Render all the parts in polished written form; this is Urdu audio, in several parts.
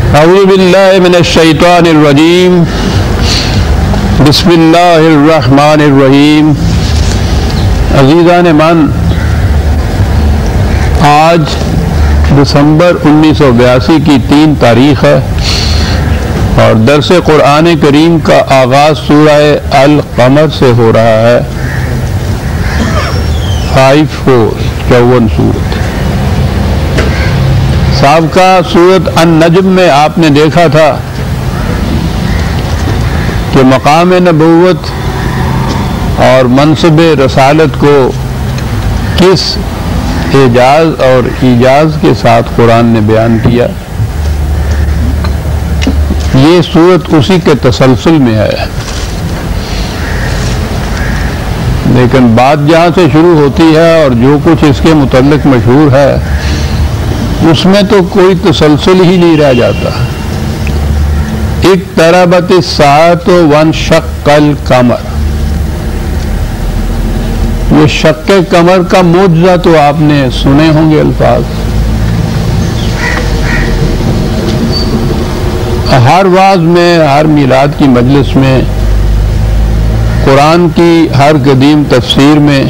اعوذ باللہ من الشیطان الرجیم بسم اللہ الرحمن الرحیم۔ عزیزان من، آج دسمبر 1982 کی 3 تاریخ ہے اور درس قرآن کریم کا آغاز سورہ القمر سے ہو رہا ہے۔ 54 سورت۔ سابقہ سورت النجم میں آپ نے دیکھا تھا کہ مقام نبوت اور منصب رسالت کو کس اعجاز اور ایجاز کے ساتھ قرآن نے بیان کیا۔ یہ سورت اسی کے تسلسل میں ہے، لیکن بات جہاں سے شروع ہوتی ہے اور جو کچھ اس کے متعلق مشہور ہے اس میں تو کوئی تسلسل ہی نہیں رہ جاتا۔ اقتربت الساعۃ وانشق القمر، یہ شق قمر کا معجزہ تو آپ نے سنے ہوں گے الفاظ۔ ہر واعظ میں، ہر میلاد کی مجلس میں، قرآن کی ہر قدیم تفسیر میں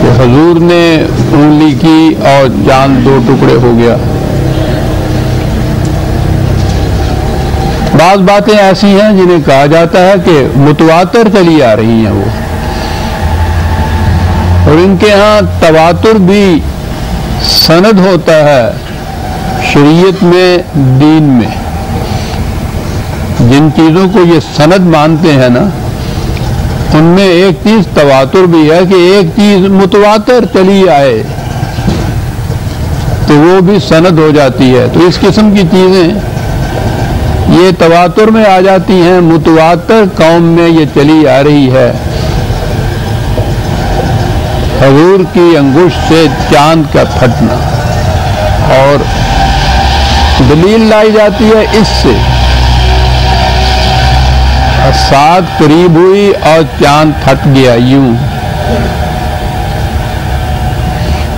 کہ حضور نے انگلی کی اور چاند 2 ٹکڑے ہو گیا۔ بعض باتیں ایسی ہیں جنہیں کہا جاتا ہے کہ متواتر چلی آ رہی ہیں وہ، اور ان کے ہاں تواتر بھی سند ہوتا ہے شریعت میں، دین میں۔ جن چیزوں کو یہ سند مانتے ہیں نا، ان میں ایک چیز تواتر بھی ہے کہ ایک چیز متواتر چلی آئے تو وہ بھی سند ہو جاتی ہے۔ تو اس قسم کی چیزیں یہ تواتر میں آ جاتی ہیں، متواتر قوم میں یہ چلی آ رہی ہے۔ حضور کی انگشت سے چاند کا پھٹنا، اور دلیل لائی جاتی ہے اس سے ساتھ قریب ہوئی اور چاند پھٹ گیا یوں۔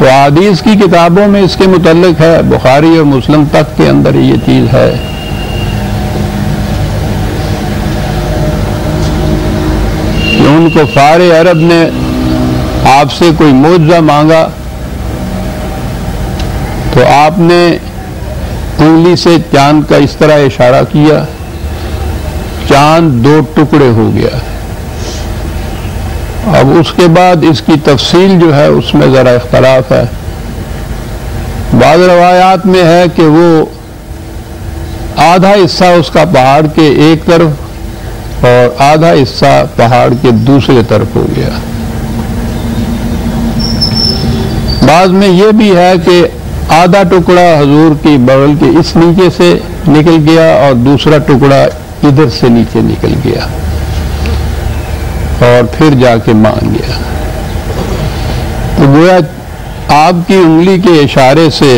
وہ حدیث کی کتابوں میں اس کے متعلق ہے، بخاری اور مسلم تک کے اندر یہ چیز ہے۔ کہ ان کفار عرب نے آپ سے کوئی معجزہ مانگا تو آپ نے انگلی سے چاند کا اس طرح اشارہ کیا، چاند 2 ٹکڑے ہو گیا۔ اب اس کے بعد اس کی تفصیل جو ہے اس میں ذرا اختلاف ہے۔ بعض روایات میں ہے کہ وہ آدھا حصہ اس کا پہاڑ کے ایک طرف اور آدھا حصہ پہاڑ کے دوسرے طرف ہو گیا۔ بعض میں یہ بھی ہے کہ آدھا ٹکڑا حضور کی بغل کے اس نیچے سے نکل گیا اور دوسرا ٹکڑا ادھر سے نیچے نکل گیا اور پھر جا کے مان گیا۔ تو گویا آپ کی انگلی کے اشارے سے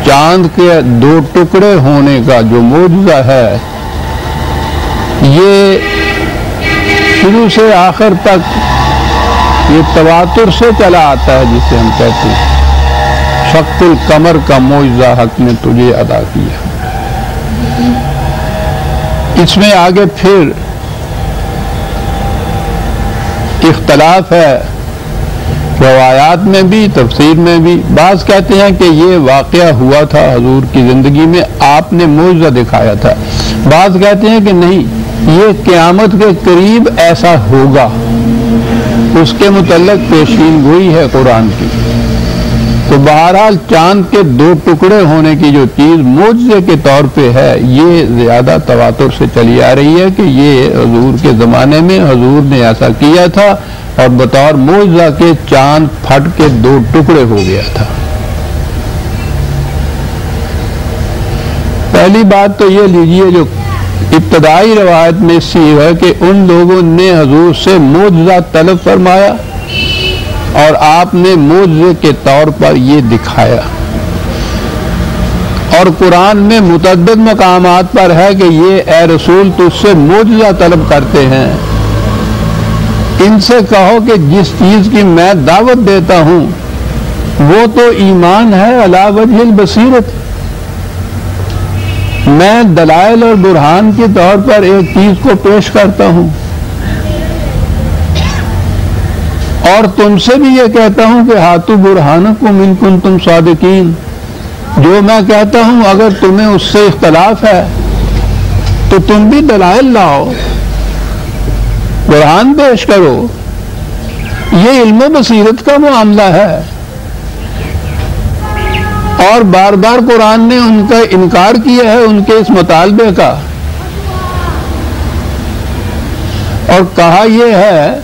چاند کے 2 ٹکڑے ہونے کا جو معجزہ ہے، یہ شروع سے آخر تک یہ تواتر سے چلا آتا ہے، جسے ہم کہتے ہیں شق القمر کا معجزہ حق نے تجھے ادا کیا۔ اس میں آگے پھر اختلاف ہے، روایات میں بھی، تفسیر میں بھی۔ بعض کہتے ہیں کہ یہ واقعہ ہوا تھا حضور کی زندگی میں، آپ نے معجزہ دکھایا تھا۔ بعض کہتے ہیں کہ نہیں، یہ قیامت کے قریب ایسا ہوگا، اس کے متعلق پیشین گوئی ہے قرآن کی۔ تو بہرحال چاند کے 2 ٹکڑے ہونے کی جو چیز معجزے کے طور پہ ہے، یہ زیادہ تواتر سے چلی آ رہی ہے کہ یہ حضور کے زمانے میں حضور نے ایسا کیا تھا اور بطور معجزہ کے چاند پھٹ کے 2 ٹکڑے ہو گیا تھا۔ پہلی بات تو یہ لیجئے، جو ابتدائی روایت میں اس سے ہے کہ ان لوگوں نے حضور سے معجزہ طلب فرمایا اور آپ نے معجزے کے طور پر یہ دکھایا۔ اور قرآن میں متعدد مقامات پر ہے کہ یہ اے رسول تجھ سے معجزہ طلب کرتے ہیں، ان سے کہو کہ جس چیز کی میں دعوت دیتا ہوں وہ تو ایمان ہے علی وجہ البصیرت. میں دلائل اور برہان کے طور پر ایک چیز کو پیش کرتا ہوں اور تم سے بھی یہ کہتا ہوں کہ ہاتھو برہانکم ان کنتم صادقین. جو میں کہتا ہوں اگر تمہیں اس سے اختلاف ہے تو تم بھی دلائل لاؤ، برہان پیش کرو. یہ علم و بصیرت کا معاملہ ہے. اور بار بار قرآن نے ان کا انکار کیا ہے ان کے اس مطالبے کا، اور کہا یہ ہے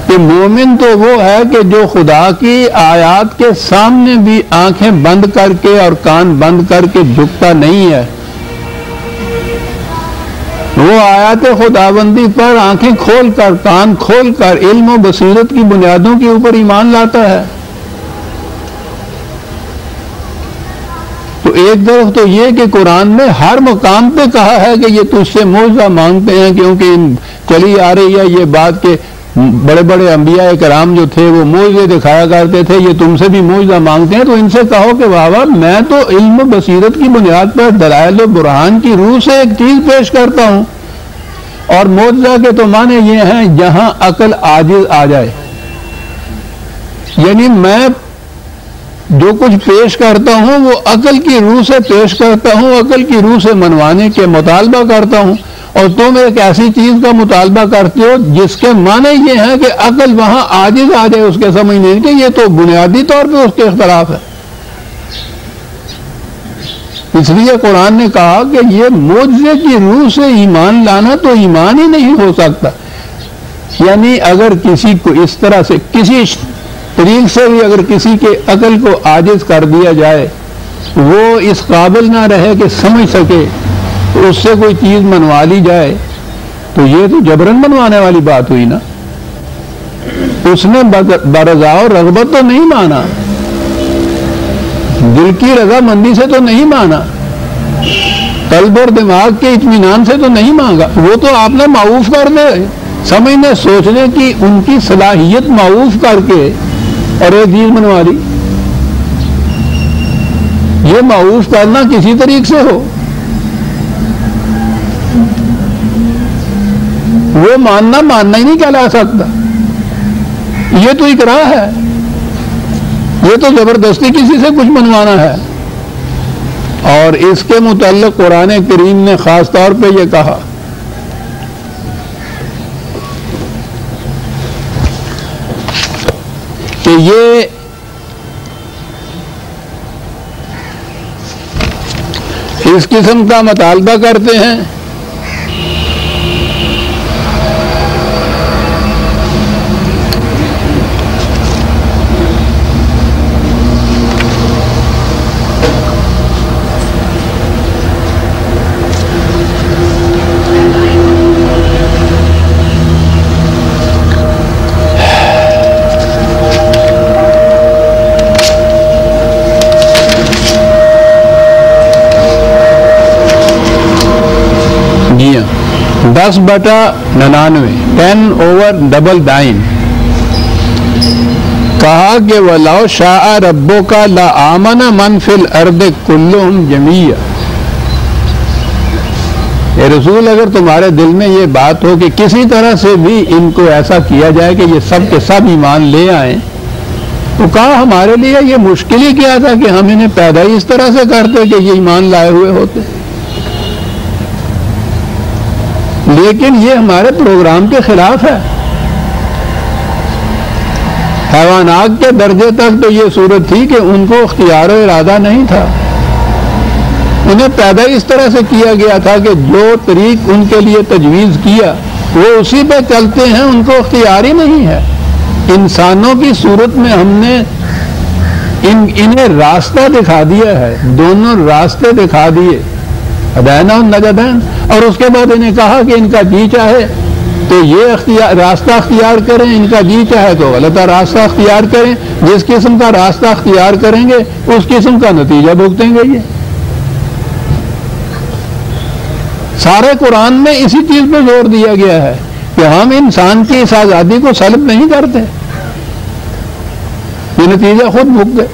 کہ مومن تو وہ ہے کہ جو خدا کی آیات کے سامنے بھی آنکھیں بند کر کے اور کان بند کر کے جھکتا نہیں ہے. وہ آیات خداوندی پر آنکھیں کھول کر کان کھول کر علم و بصیرت کی بنیادوں کے اوپر ایمان لاتا ہے. تو ایک طرف تو یہ کہ قرآن نے ہر مقام پہ کہا ہے کہ یہ تجھ سے معجزہ مانگتے ہیں، کیونکہ چلی آ رہی ہے یہ بات کہ بڑے بڑے انبیاء کرام جو تھے وہ معجزے دکھایا کرتے تھے، یہ تم سے بھی معجزہ مانگتے ہیں. تو ان سے کہو کہ واہ میں تو علم و بصیرت کی بنیاد پر دلائل و برہان کی روح سے ایک چیز پیش کرتا ہوں، اور معجزہ کے تو معنی یہ ہیں جہاں عقل عاجز آ جائے. یعنی میں جو کچھ پیش کرتا ہوں وہ عقل کی روح سے پیش کرتا ہوں، عقل کی روح سے منوانے کے مطالبہ کرتا ہوں، اور تم ایک ایسی چیز کا مطالبہ کرتے ہو جس کے معنی یہ ہے کہ عقل وہاں عاجز آ جائے اس کے سمجھنے کے. یہ تو بنیادی طور پہ اس کے اختلاف ہے. اس لیے قرآن نے کہا کہ یہ معجزے کی روح سے ایمان لانا تو ایمان ہی نہیں ہو سکتا. یعنی اگر کسی کو اس طرح سے کسی طریق سے بھی اگر کسی کے عقل کو عاجز کر دیا جائے، وہ اس قابل نہ رہے کہ سمجھ سکے، تو اس سے کوئی چیز منوا لی جائے تو یہ تو جبرن منوانے والی بات ہوئی نا. اس نے برضا و رغبت تو نہیں مانا، دل کی رضامندی سے تو نہیں مانا، قلب اور دماغ کے اطمینان سے تو نہیں مانگا. وہ تو آپ نے معوف کر دے، سمجھنے سوچنے کی ان کی صلاحیت معوف کر کے اور ایک چیز منوا دی. یہ معوف کرنا کسی طریق سے ہو، وہ ماننا ہی نہیں کہلا سکتا. یہ تو اقرار ہے، یہ تو زبردستی کسی سے کچھ منوانا ہے. اور اس کے متعلق قرآن کریم نے خاص طور پہ یہ کہا کہ یہ اس قسم کا مطالبہ کرتے ہیں جی ہاں 10/99 10/9 کہا کہ وَلَوْ شَاءَ رَبُّكَ لَآمَنَ مَنْ فِي الْأَرْضِ كُلُّهُمْ جَمِيعًا. اے رسول اگر تمہارے دل میں یہ بات ہو کہ کسی طرح سے بھی ان کو ایسا کیا جائے کہ یہ سب کے سب ایمان لے آئیں، تو کہا ہمارے لیے یہ مشکل ہی کیا تھا کہ ہم انہیں پیدا ہی اس طرح سے کرتے کہ یہ ایمان لائے ہوئے ہوتے. لیکن یہ ہمارے پروگرام کے خلاف ہے. حیوانات کے درجے تک تو یہ صورت تھی کہ ان کو اختیار و ارادہ نہیں تھا، انہیں پیدا اس طرح سے کیا گیا تھا کہ جو طریق ان کے لیے تجویز کیا وہ اسی پہ چلتے ہیں، ان کو اختیار ہی نہیں ہے. انسانوں کی صورت میں ہم نے انہیں راستہ دکھا دیا ہے، دونوں راستے دکھا دیے، ہداینا النجدین، اور اس کے بعد انہیں کہا کہ ان کا جی چاہے تو یہ راستہ اختیار کریں، ان کا جی چاہے تو غلط راستہ اختیار کریں. جس قسم کا راستہ اختیار کریں گے اس قسم کا نتیجہ بھگتیں گے. یہ سارے قرآن میں اسی چیز پہ زور دیا گیا ہے کہ ہم انسان کی اس آزادی کو سلب نہیں کرتے. نتیجہ خود بھگ گئے.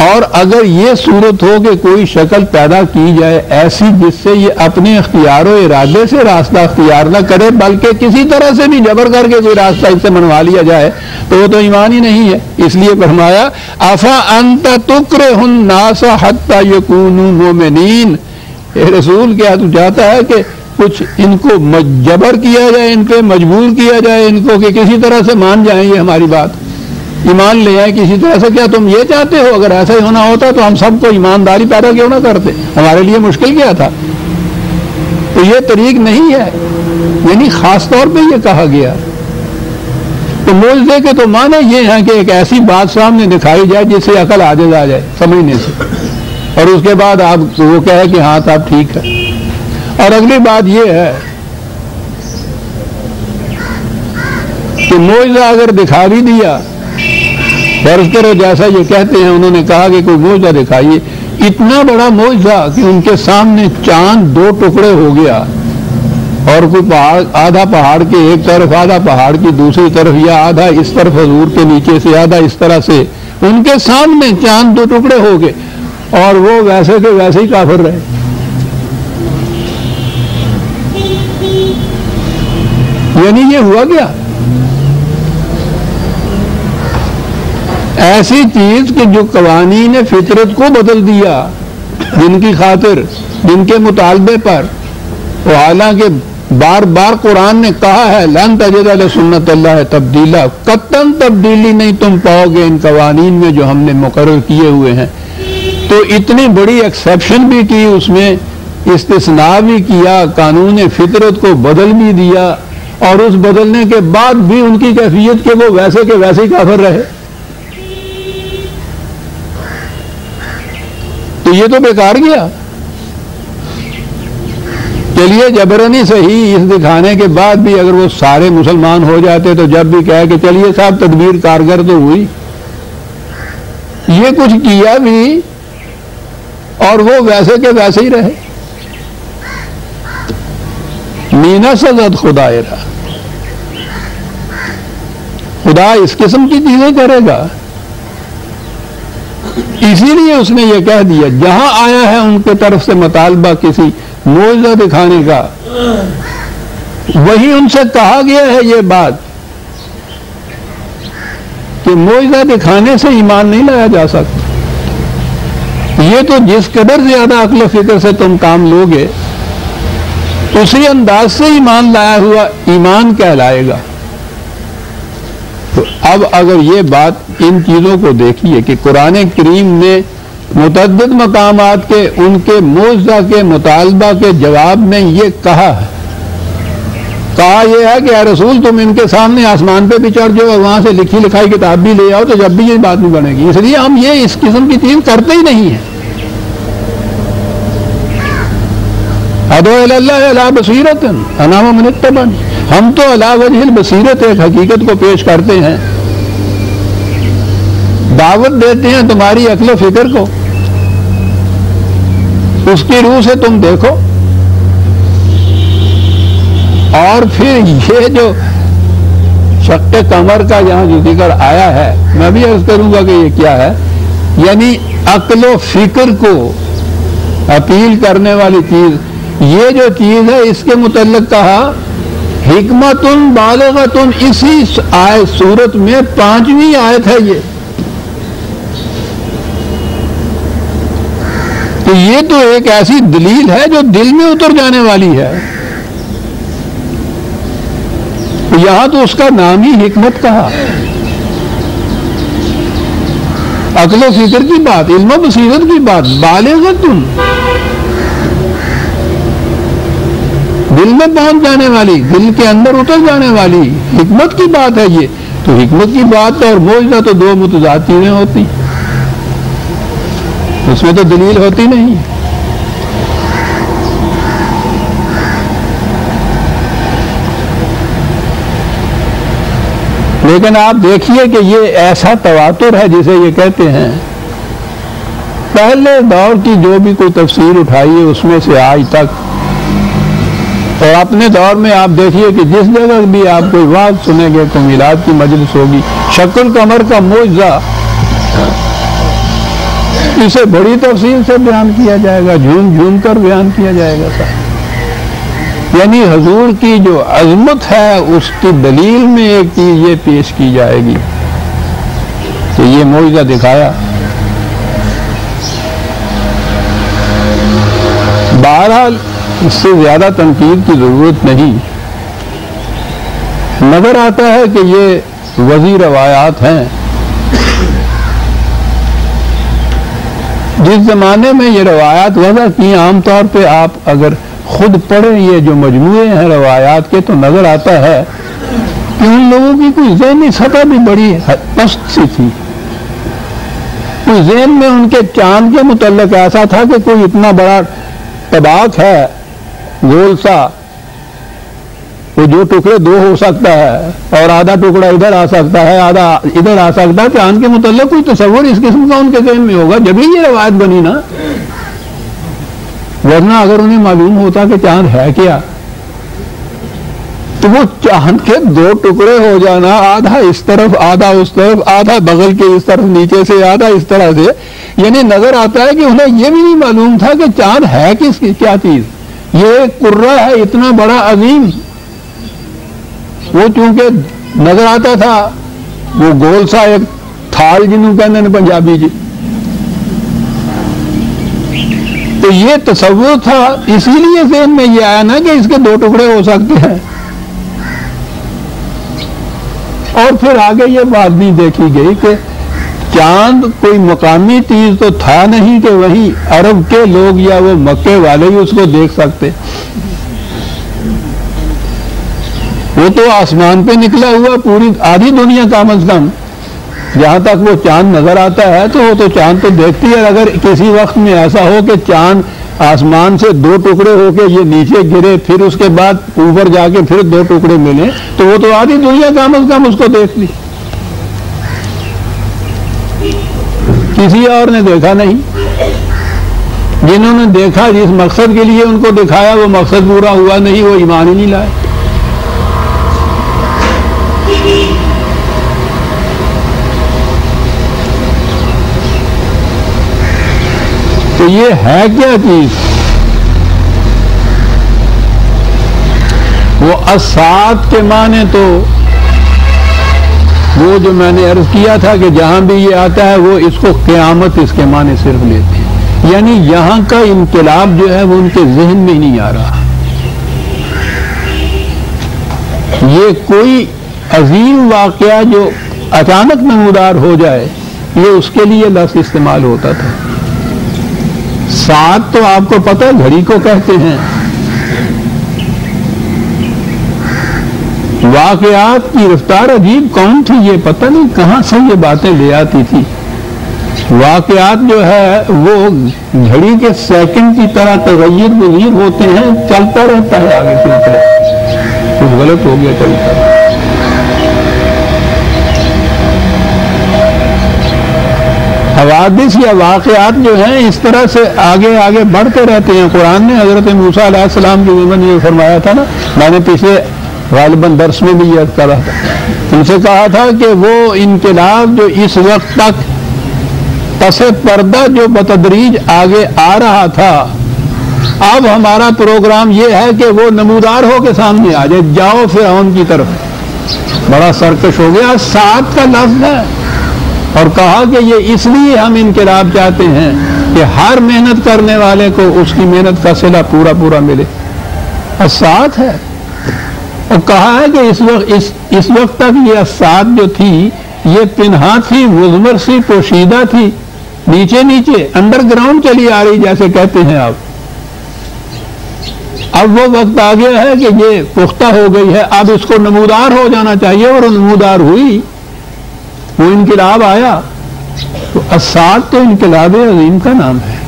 اور اگر یہ صورت ہو کہ کوئی شکل پیدا کی جائے ایسی جس سے یہ اپنے اختیار و ارادے سے راستہ اختیار نہ کرے بلکہ کسی طرح سے بھی جبر کر کے کوئی راستہ اس سے منوا لیا جائے تو وہ تو ایمان ہی نہیں ہے. اس لیے فرمایا افا انت تکرہ الناس حتی یکونوا مومنین. اے رسول کیا تو چاہتا ہے کہ کچھ ان کو جبر کیا جائے, ان پہ مجبور کیا جائے ان کو کہ کسی طرح سے مان جائیں یہ ہماری بات, ایمان لے آئے کسی طرح سے؟ کیا تم یہ چاہتے ہو؟ اگر ایسا ہی ہونا ہوتا تو ہم سب کو ایمانداری پیدا کیوں نہ کرتے, ہمارے لیے مشکل کیا تھا؟ تو یہ طریق نہیں ہے, یعنی خاص طور پہ یہ کہا گیا. تو معجزے کے تو معنی یہ ہے کہ ایک ایسی بات سامنے دکھائی جائے جس سے عقل عاجز آ جائے سمجھنے سے, اور اس کے بعد آپ وہ کہے کہ ہاں صاحب ٹھیک ہے. اور اگلی بات یہ ہے کہ معجزہ اگر دکھا بھی دیا, فرض کرو جیسا یہ کہتے ہیں, انہوں نے کہا کہ کوئی معجزہ دکھائیے, اتنا بڑا معجزہ کہ ان کے سامنے چاند 2 ٹکڑے ہو گیا اور کوئی پہاڑ, آدھا پہاڑ کے ایک طرف آدھا پہاڑ کی دوسری طرف, یا آدھا اس طرف حضور کے نیچے سے آدھا اس طرح سے, ان کے سامنے چاند 2 ٹکڑے ہو گئے اور وہ ویسے کے ویسے ہی کافر رہے. یعنی یہ ہوا کیا؟ ایسی چیز کہ جو قوانین فطرت کو بدل دیا, جن کی خاطر, جن کے مطالبے پر, وہ حالانکہ بار بار قرآن نے کہا ہے لن تجد لسنت اللہ تبدیلا, قطعاً تبدیلی نہیں تم پاؤ گے ان قوانین میں جو ہم نے مقرر کیے ہوئے ہیں. تو اتنی بڑی ایکسیپشن بھی کی, اس میں استثناء بھی کیا, قانون فطرت کو بدل بھی دیا, اور اس بدلنے کے بعد بھی ان کی کیفیت کہ وہ ویسے کے ویسے ہی کافر رہے. تو یہ تو بیکار گیا. چلیے جبرانی صحیح, اس دکھانے کے بعد بھی اگر وہ سارے مسلمان ہو جاتے تو جب بھی کہے کہ چلیے صاحب تدبیر کارگر تو ہوئی, یہ کچھ کیا بھی اور وہ ویسے کے ویسے ہی رہے. مینا سزد خدا رہا, خدا اس قسم کی چیزیں کرے گا. اسی لیے اس نے یہ کہہ دیا جہاں آیا ہے ان کے طرف سے مطالبہ کسی معجزہ دکھانے کا, وہی ان سے کہا گیا ہے یہ بات کہ معجزہ دکھانے سے ایمان نہیں لایا جا سکتا. یہ تو جس قدر زیادہ عقل و فکر سے تم کام لوگے اسی انداز سے ایمان لایا ہوا ایمان کہلائے گا. تو اب اگر یہ بات ان چیزوں کو دیکھیے کہ قرآن کریم نے متعدد مقامات کے ان کے معجزہ کے مطالبہ کے جواب میں یہ کہا یہ ہے کہ اے رسول تم ان کے سامنے آسمان پہ بھی چڑھ جاؤ اور وہاں سے لکھی لکھائی کتاب بھی لے آؤ, تو جب بھی یہ بات نہیں بنے گی. اس لیے ہم یہ اس قسم کی چیز کرتے ہی نہیں ہیں. ادعو الی اللہ علی بصیرۃ انا ومن اتبعنی, ہم تو علی وجہ البصیرت ایک حقیقت کو پیش کرتے ہیں, دعوت دیتے ہیں تمہاری عقل و فکر کو, اس کی روح سے تم دیکھو. اور پھر یہ جو شق قمر کا یہاں جو ذکر آیا ہے, میں بھی عرض کروں گا کہ یہ کیا ہے, یعنی عقل و فکر کو اپیل کرنے والی چیز. یہ جو چیز ہے اس کے متعلق کہا حکمت بالغۃ, اسی سورت میں 5ویں آیت ہے یہ. تو یہ تو ایک ایسی دلیل ہے جو دل میں اتر جانے والی ہے. یہاں تو اس کا نام ہی حکمت کہا. عقل و فکر کی بات, علم و بصیرت کی بات, بالغۃ, دل میں پہنچ جانے والی, دل کے اندر اتر جانے والی حکمت کی بات ہے یہ. تو حکمت کی بات اور معجزہ تو 2 متضاد چیزیں ہوتی, اس میں تو دلیل ہوتی نہیں. لیکن آپ دیکھیے کہ یہ ایسا تواتر ہے جسے یہ کہتے ہیں. پہلے دور کی جو بھی کوئی تفسیر اٹھائیے اس میں سے آج تک اور اپنے دور میں آپ دیکھیے کہ جس جگہ بھی آپ کوئی واعظ سنیں گے تو میلاد کی مجلس ہوگی، شق القمر کا معجزہ اسے بڑی تفصیل سے بیان کیا جائے گا، جھوم جھوم کر بیان کیا جائے گا صاحب۔ یعنی حضور کی جو عظمت ہے اس کی دلیل میں ایک چیز یہ پیش کی جائے گی کہ یہ معجزہ دکھایا۔ بہرحال اس سے زیادہ تنقید کی ضرورت نہیں، نظر آتا ہے کہ یہ وضعی روایات ہیں۔ جس زمانے میں یہ روایات وضع کی، عام طور پہ آپ اگر خود پڑھیں یہ جو مجموعے ہیں روایات کے تو نظر آتا ہے کہ ان لوگوں کی کوئی ذہنی سطح بھی بڑی پست سی تھی۔ کوئی ذہن میں ان کے چاند کے متعلق ایسا تھا کہ کوئی اتنا بڑا طباق ہے گول سا، وہ جو ٹکڑے دو ہو سکتا ہے اور آدھا ٹکڑا ادھر آ سکتا ہے آدھا ادھر آ سکتا ہے، چاند کے متعلق کوئی تصور اس قسم کا ان کے ذہن میں ہوگا جب ہی یہ روایت بنی نا، ورنہ اگر انہیں معلوم ہوتا کہ چاند ہے کیا تو وہ چاند کے دو ٹکڑے ہو جانا، آدھا اس طرف آدھا اس طرف، آدھا بغل کے اس طرف نیچے سے آدھا اس طرح سے، یعنی نظر آتا ہے کہ انہیں یہ بھی نہیں معلوم تھا کہ چاند ہے کیا چیز، یہ کرہ ہے اتنا بڑا عظیم۔ وہ چونکہ نظر آتا تھا وہ گول سا ایک تھال جنہوں کہتے ہیں پنجابی جی، تو یہ تصور تھا، اسی لیے ذہن میں یہ آیا نا کہ اس کے دو ٹکڑے ہو سکتے ہیں۔ اور پھر آگے یہ بات بھی دیکھی گئی کہ چاند کوئی مقامی چیز تو تھا نہیں کہ وہیں عرب کے لوگ یا وہ مکے والے ہی اس کو دیکھ سکتے، وہ تو آسمان پہ نکلا ہوا پوری آدھی دنیا کم از کم جہاں تک وہ چاند نظر آتا ہے تو وہ تو چاند تو دیکھتی ہے۔ اگر کسی وقت میں ایسا ہو کہ چاند آسمان سے دو ٹکڑے ہو کے یہ نیچے گرے پھر اس کے بعد اوپر جا کے پھر دو ٹکڑے ملے تو وہ تو آدھی دنیا کم از کم اس کو دیکھ لی، کسی اور نے دیکھا نہیں۔ جنہوں نے دیکھا جس مقصد کے لیے ان کو دکھایا وہ مقصد پورا ہوا نہیں، وہ ایمان ہی نہیں لائے۔ تو یہ ہے کیا چیز؟ وہ اسات کے معنی تو وہ جو میں نے عرض کیا تھا کہ جہاں بھی یہ آتا ہے وہ اس کو قیامت اس کے معنی صرف لیتے ہیں، یعنی یہاں کا انقلاب جو ہے وہ ان کے ذہن میں نہیں آ رہا۔ یہ کوئی عظیم واقعہ جو اچانک نمودار ہو جائے یہ اس کے لیے لفظ استعمال ہوتا تھا۔ سات تو آپ کو پتہ ہے گھڑی کو کہتے ہیں۔ واقعات کی رفتار عجیب کون تھی یہ پتہ نہیں کہاں سے یہ باتیں لے آتی تھی۔ واقعات جو ہے وہ گھڑی کے سیکنڈ کی طرح تغیر مغیر ہوتے ہیں، چلتا رہتا ہے آگے چلتا ہے، کچھ غلط ہو گیا چلتا ہے۔ حوادث یا واقعات جو ہیں اس طرح سے آگے آگے بڑھتے رہتے ہیں۔ قرآن نے حضرت موسیٰ علیہ السلام کے ضمن یہ فرمایا تھا نا، میں نے پچھلے غالباً درس میں بھی یہ کہا تھا، ان سے کہا تھا کہ وہ انقلاب جو اس وقت تک پس پردہ جو بتدریج آگے آ رہا تھا، اب ہمارا پروگرام یہ ہے کہ وہ نمودار ہو کے سامنے آ جائے، جاؤ فرعون کی طرف۔ بڑا سرکش ہو گیا، سات کا لفظ ہے، اور کہا کہ یہ اس لیے ہم انقلاب چاہتے ہیں کہ ہر محنت کرنے والے کو اس کی محنت کا صلہ پورا پورا ملے، ساتھ ہے۔ اور کہا ہے کہ اس وقت تک یہ سات جو تھی یہ پنہا تھی، مضمر سی، پوشیدہ تھی، نیچے نیچے انڈر گراؤنڈ چلی آ رہی جیسے کہتے ہیں آپ۔ اب وہ وقت آ گیا ہے کہ یہ پختہ ہو گئی ہے، اب اس کو نمودار ہو جانا چاہیے، اور نمودار ہوئی، وہ انقلاب آیا۔ تو اسات تو انقلاب عظیم کا نام ہے۔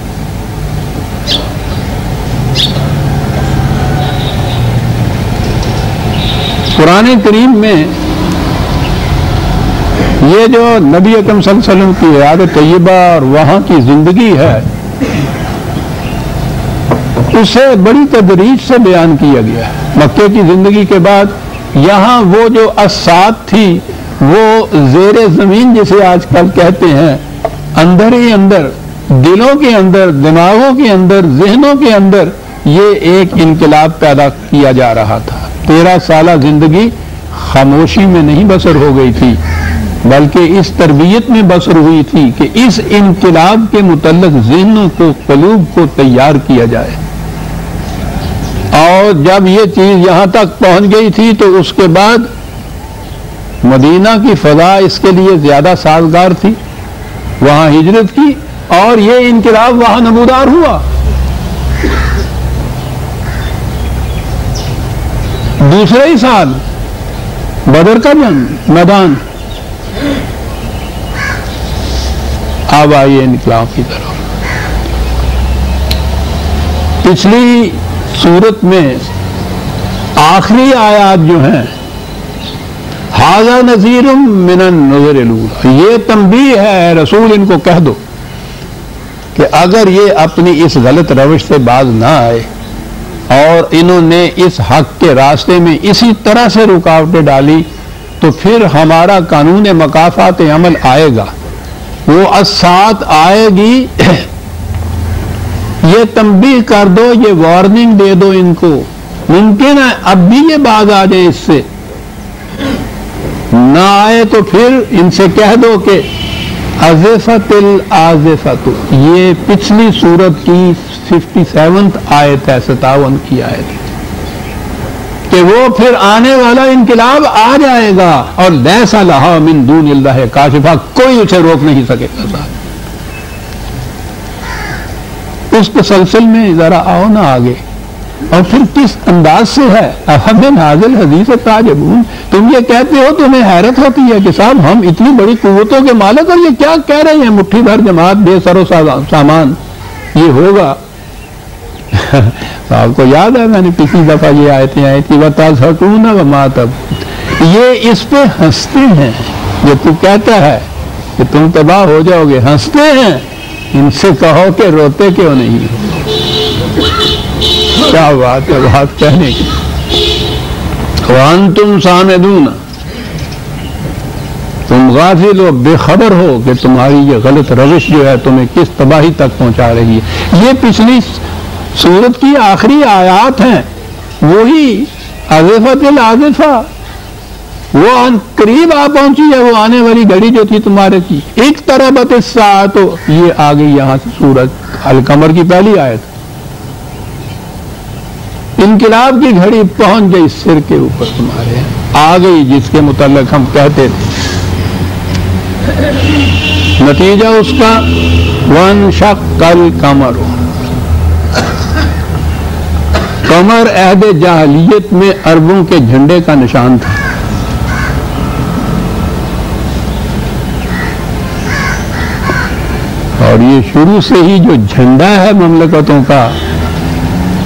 قرآن کریم میں یہ جو نبی اکرم صلی اللہ علیہ وسلم کی حیات طیبہ اور وہاں کی زندگی ہے اسے بڑی تدریج سے بیان کیا گیا ہے۔ مکے کی زندگی کے بعد یہاں وہ جو اسات تھی وہ زیر زمین جسے آج کل کہتے ہیں، اندر ہی اندر، دلوں کے اندر، دماغوں کے اندر، ذہنوں کے اندر یہ ایک انقلاب پیدا کیا جا رہا تھا۔ 13 سالہ زندگی خاموشی میں نہیں بسر ہو گئی تھی، بلکہ اس تربیت میں بسر ہوئی تھی کہ اس انقلاب کے متعلق ذہنوں کو، قلوب کو تیار کیا جائے۔ اور جب یہ چیز یہاں تک پہنچ گئی تھی تو اس کے بعد مدینہ کی فضا اس کے لیے زیادہ سازگار تھی، وہاں ہجرت کی اور یہ انقلاب وہاں نمودار ہوا۔ دوسرے ہی سال بدر کا جنگ میدان، اب آئیے انقلاب کی طرف۔ پچھلی سورت میں آخری آیات جو ہیں، ھذا نذیر من النذر الاولی، یہ تنبیہ ہے رسول ان کو کہہ دو کہ اگر یہ اپنی اس غلط روش سے باز نہ آئے اور انہوں نے اس حق کے راستے میں اسی طرح سے رکاوٹیں ڈالی تو پھر ہمارا قانون مکافات عمل آئے گا، وہ اسات آئے گی۔ یہ تنبیہ کر دو، یہ وارننگ دے دو ان کو، ممکن ہے اب بھی یہ باز آ جائے اس سے، نہ آئے تو پھر ان سے کہہ دو کہ ازفت الازفت، یہ پچھلی سورت کی 57 آیت ہے، 57 کی آیت، کہ وہ پھر آنے والا انقلاب آ جائے گا اور لیس لہا من دون اللہ کاشفہ، کوئی اسے روک نہیں سکے گا۔ صاحب اس تسلسل میں ذرا آؤ نا آگے، اور پھر کس انداز سے ہے ہمیں نازل حدیث تعجبون، تم یہ کہتے ہو تمہیں حیرت ہوتی ہے کہ صاحب ہم اتنی بڑی قوتوں کے مالک اور یہ کیا کہہ رہے ہیں، مٹھی بھر جماعت بے سر و سامان یہ ہوگا۔ آپ کو یاد ہے میں نے پچھلی دفعہ یہ آیتیں آئی تھی وَتَضْحَكُونَ وَمَا تَبْكُونَ، یہ اس پہ ہنستے ہیں، جو تو کہتا ہے کہ تم تباہ ہو جاؤ گے، ہنستے ہیں، ان سے کہو کہ روتے کیوں نہیں ہو۔ کیا بات ہے بات کہنے کی۔ وَأَنْتُمْ سَامِدُونَ، تم غافل ہو، بے خبر ہو کہ تمہاری یہ غلط روش جو ہے تمہیں کس تباہی تک پہنچا رہی ہے۔ یہ پچھلی سورت کی آخری آیات ہیں، وہی ازفت الازفہ، وہ قریب آ پہنچی ہے وہ آنے والی گھڑی جو تھی تمہارے کی، اقتربت الساعۃ، تو یہ آ گئی یہاں سے سورت القمر کی پہلی آیت، انقلاب کی گھڑی پہنچ گئی سر کے اوپر تمہارے، آ گئی جس کے متعلق ہم کہتے تھے۔ نتیجہ اس کا وانشق القمر، قمر عہد جاہلیت میں عربوں کے جھنڈے کا نشان تھا، اور یہ شروع سے ہی جو جھنڈا ہے مملکتوں کا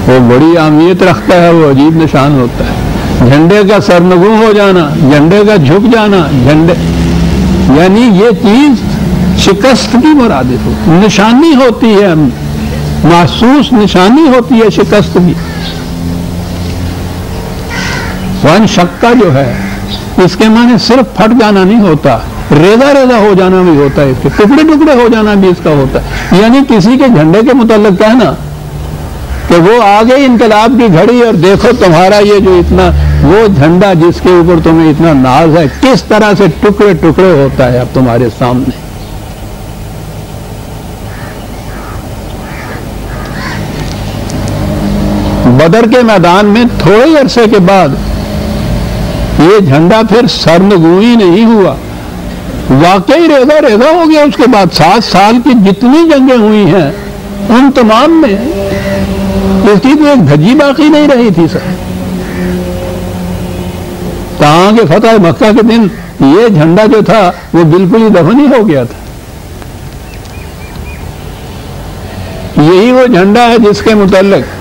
وہ بڑی اہمیت رکھتا ہے، وہ عجیب نشان ہوتا ہے، جھنڈے کا سرنگوں ہو جانا، جھنڈے کا جھک جانا، جھنڈے یعنی یہ چیز شکست کی مرادف ہو، نشانی ہوتی ہے، محسوس نشانی ہوتی ہے شکست کی۔ ون شکا جو ہے اس کے معنی صرف پھٹ جانا نہیں ہوتا، ریزہ ریزہ ہو جانا بھی ہوتا ہے، اس کے ٹکڑے ٹکڑے ہو جانا بھی اس کا ہوتا ہے، یعنی کسی کے جھنڈے کے متعلق کہنا کہ وہ آگے انقلاب کی گھڑی اور دیکھو تمہارا یہ جو اتنا وہ جھنڈا جس کے اوپر تمہیں اتنا ناز ہے کس طرح سے ٹکڑے ٹکڑے ہوتا ہے اب تمہارے سامنے۔ بدر کے میدان میں تھوڑے عرصے کے بعد یہ جھنڈا پھر سرنگوئی نہیں ہوا، واقعی ریزہ ریزہ ہو گیا۔ اس کے بعد 7 سال کی جتنی جنگیں ہوئی ہیں ان تمام میں اس کی تو ایک دھجی باقی نہیں رہی تھی سر، تاں کہ فتح مکہ کے دن یہ جھنڈا جو تھا وہ بالکل ہی دفن ہی ہو گیا تھا۔ یہی وہ جھنڈا ہے جس کے متعلق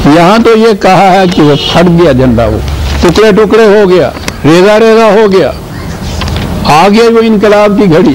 یہاں تو یہ کہا ہے کہ وہ پھٹ گیا جھنڈا، وہ ٹکڑے ٹکڑے ہو گیا، ریزہ ریزہ ہو گیا، آگے وہ انقلاب کی گھڑی،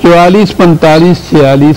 44, 45, 46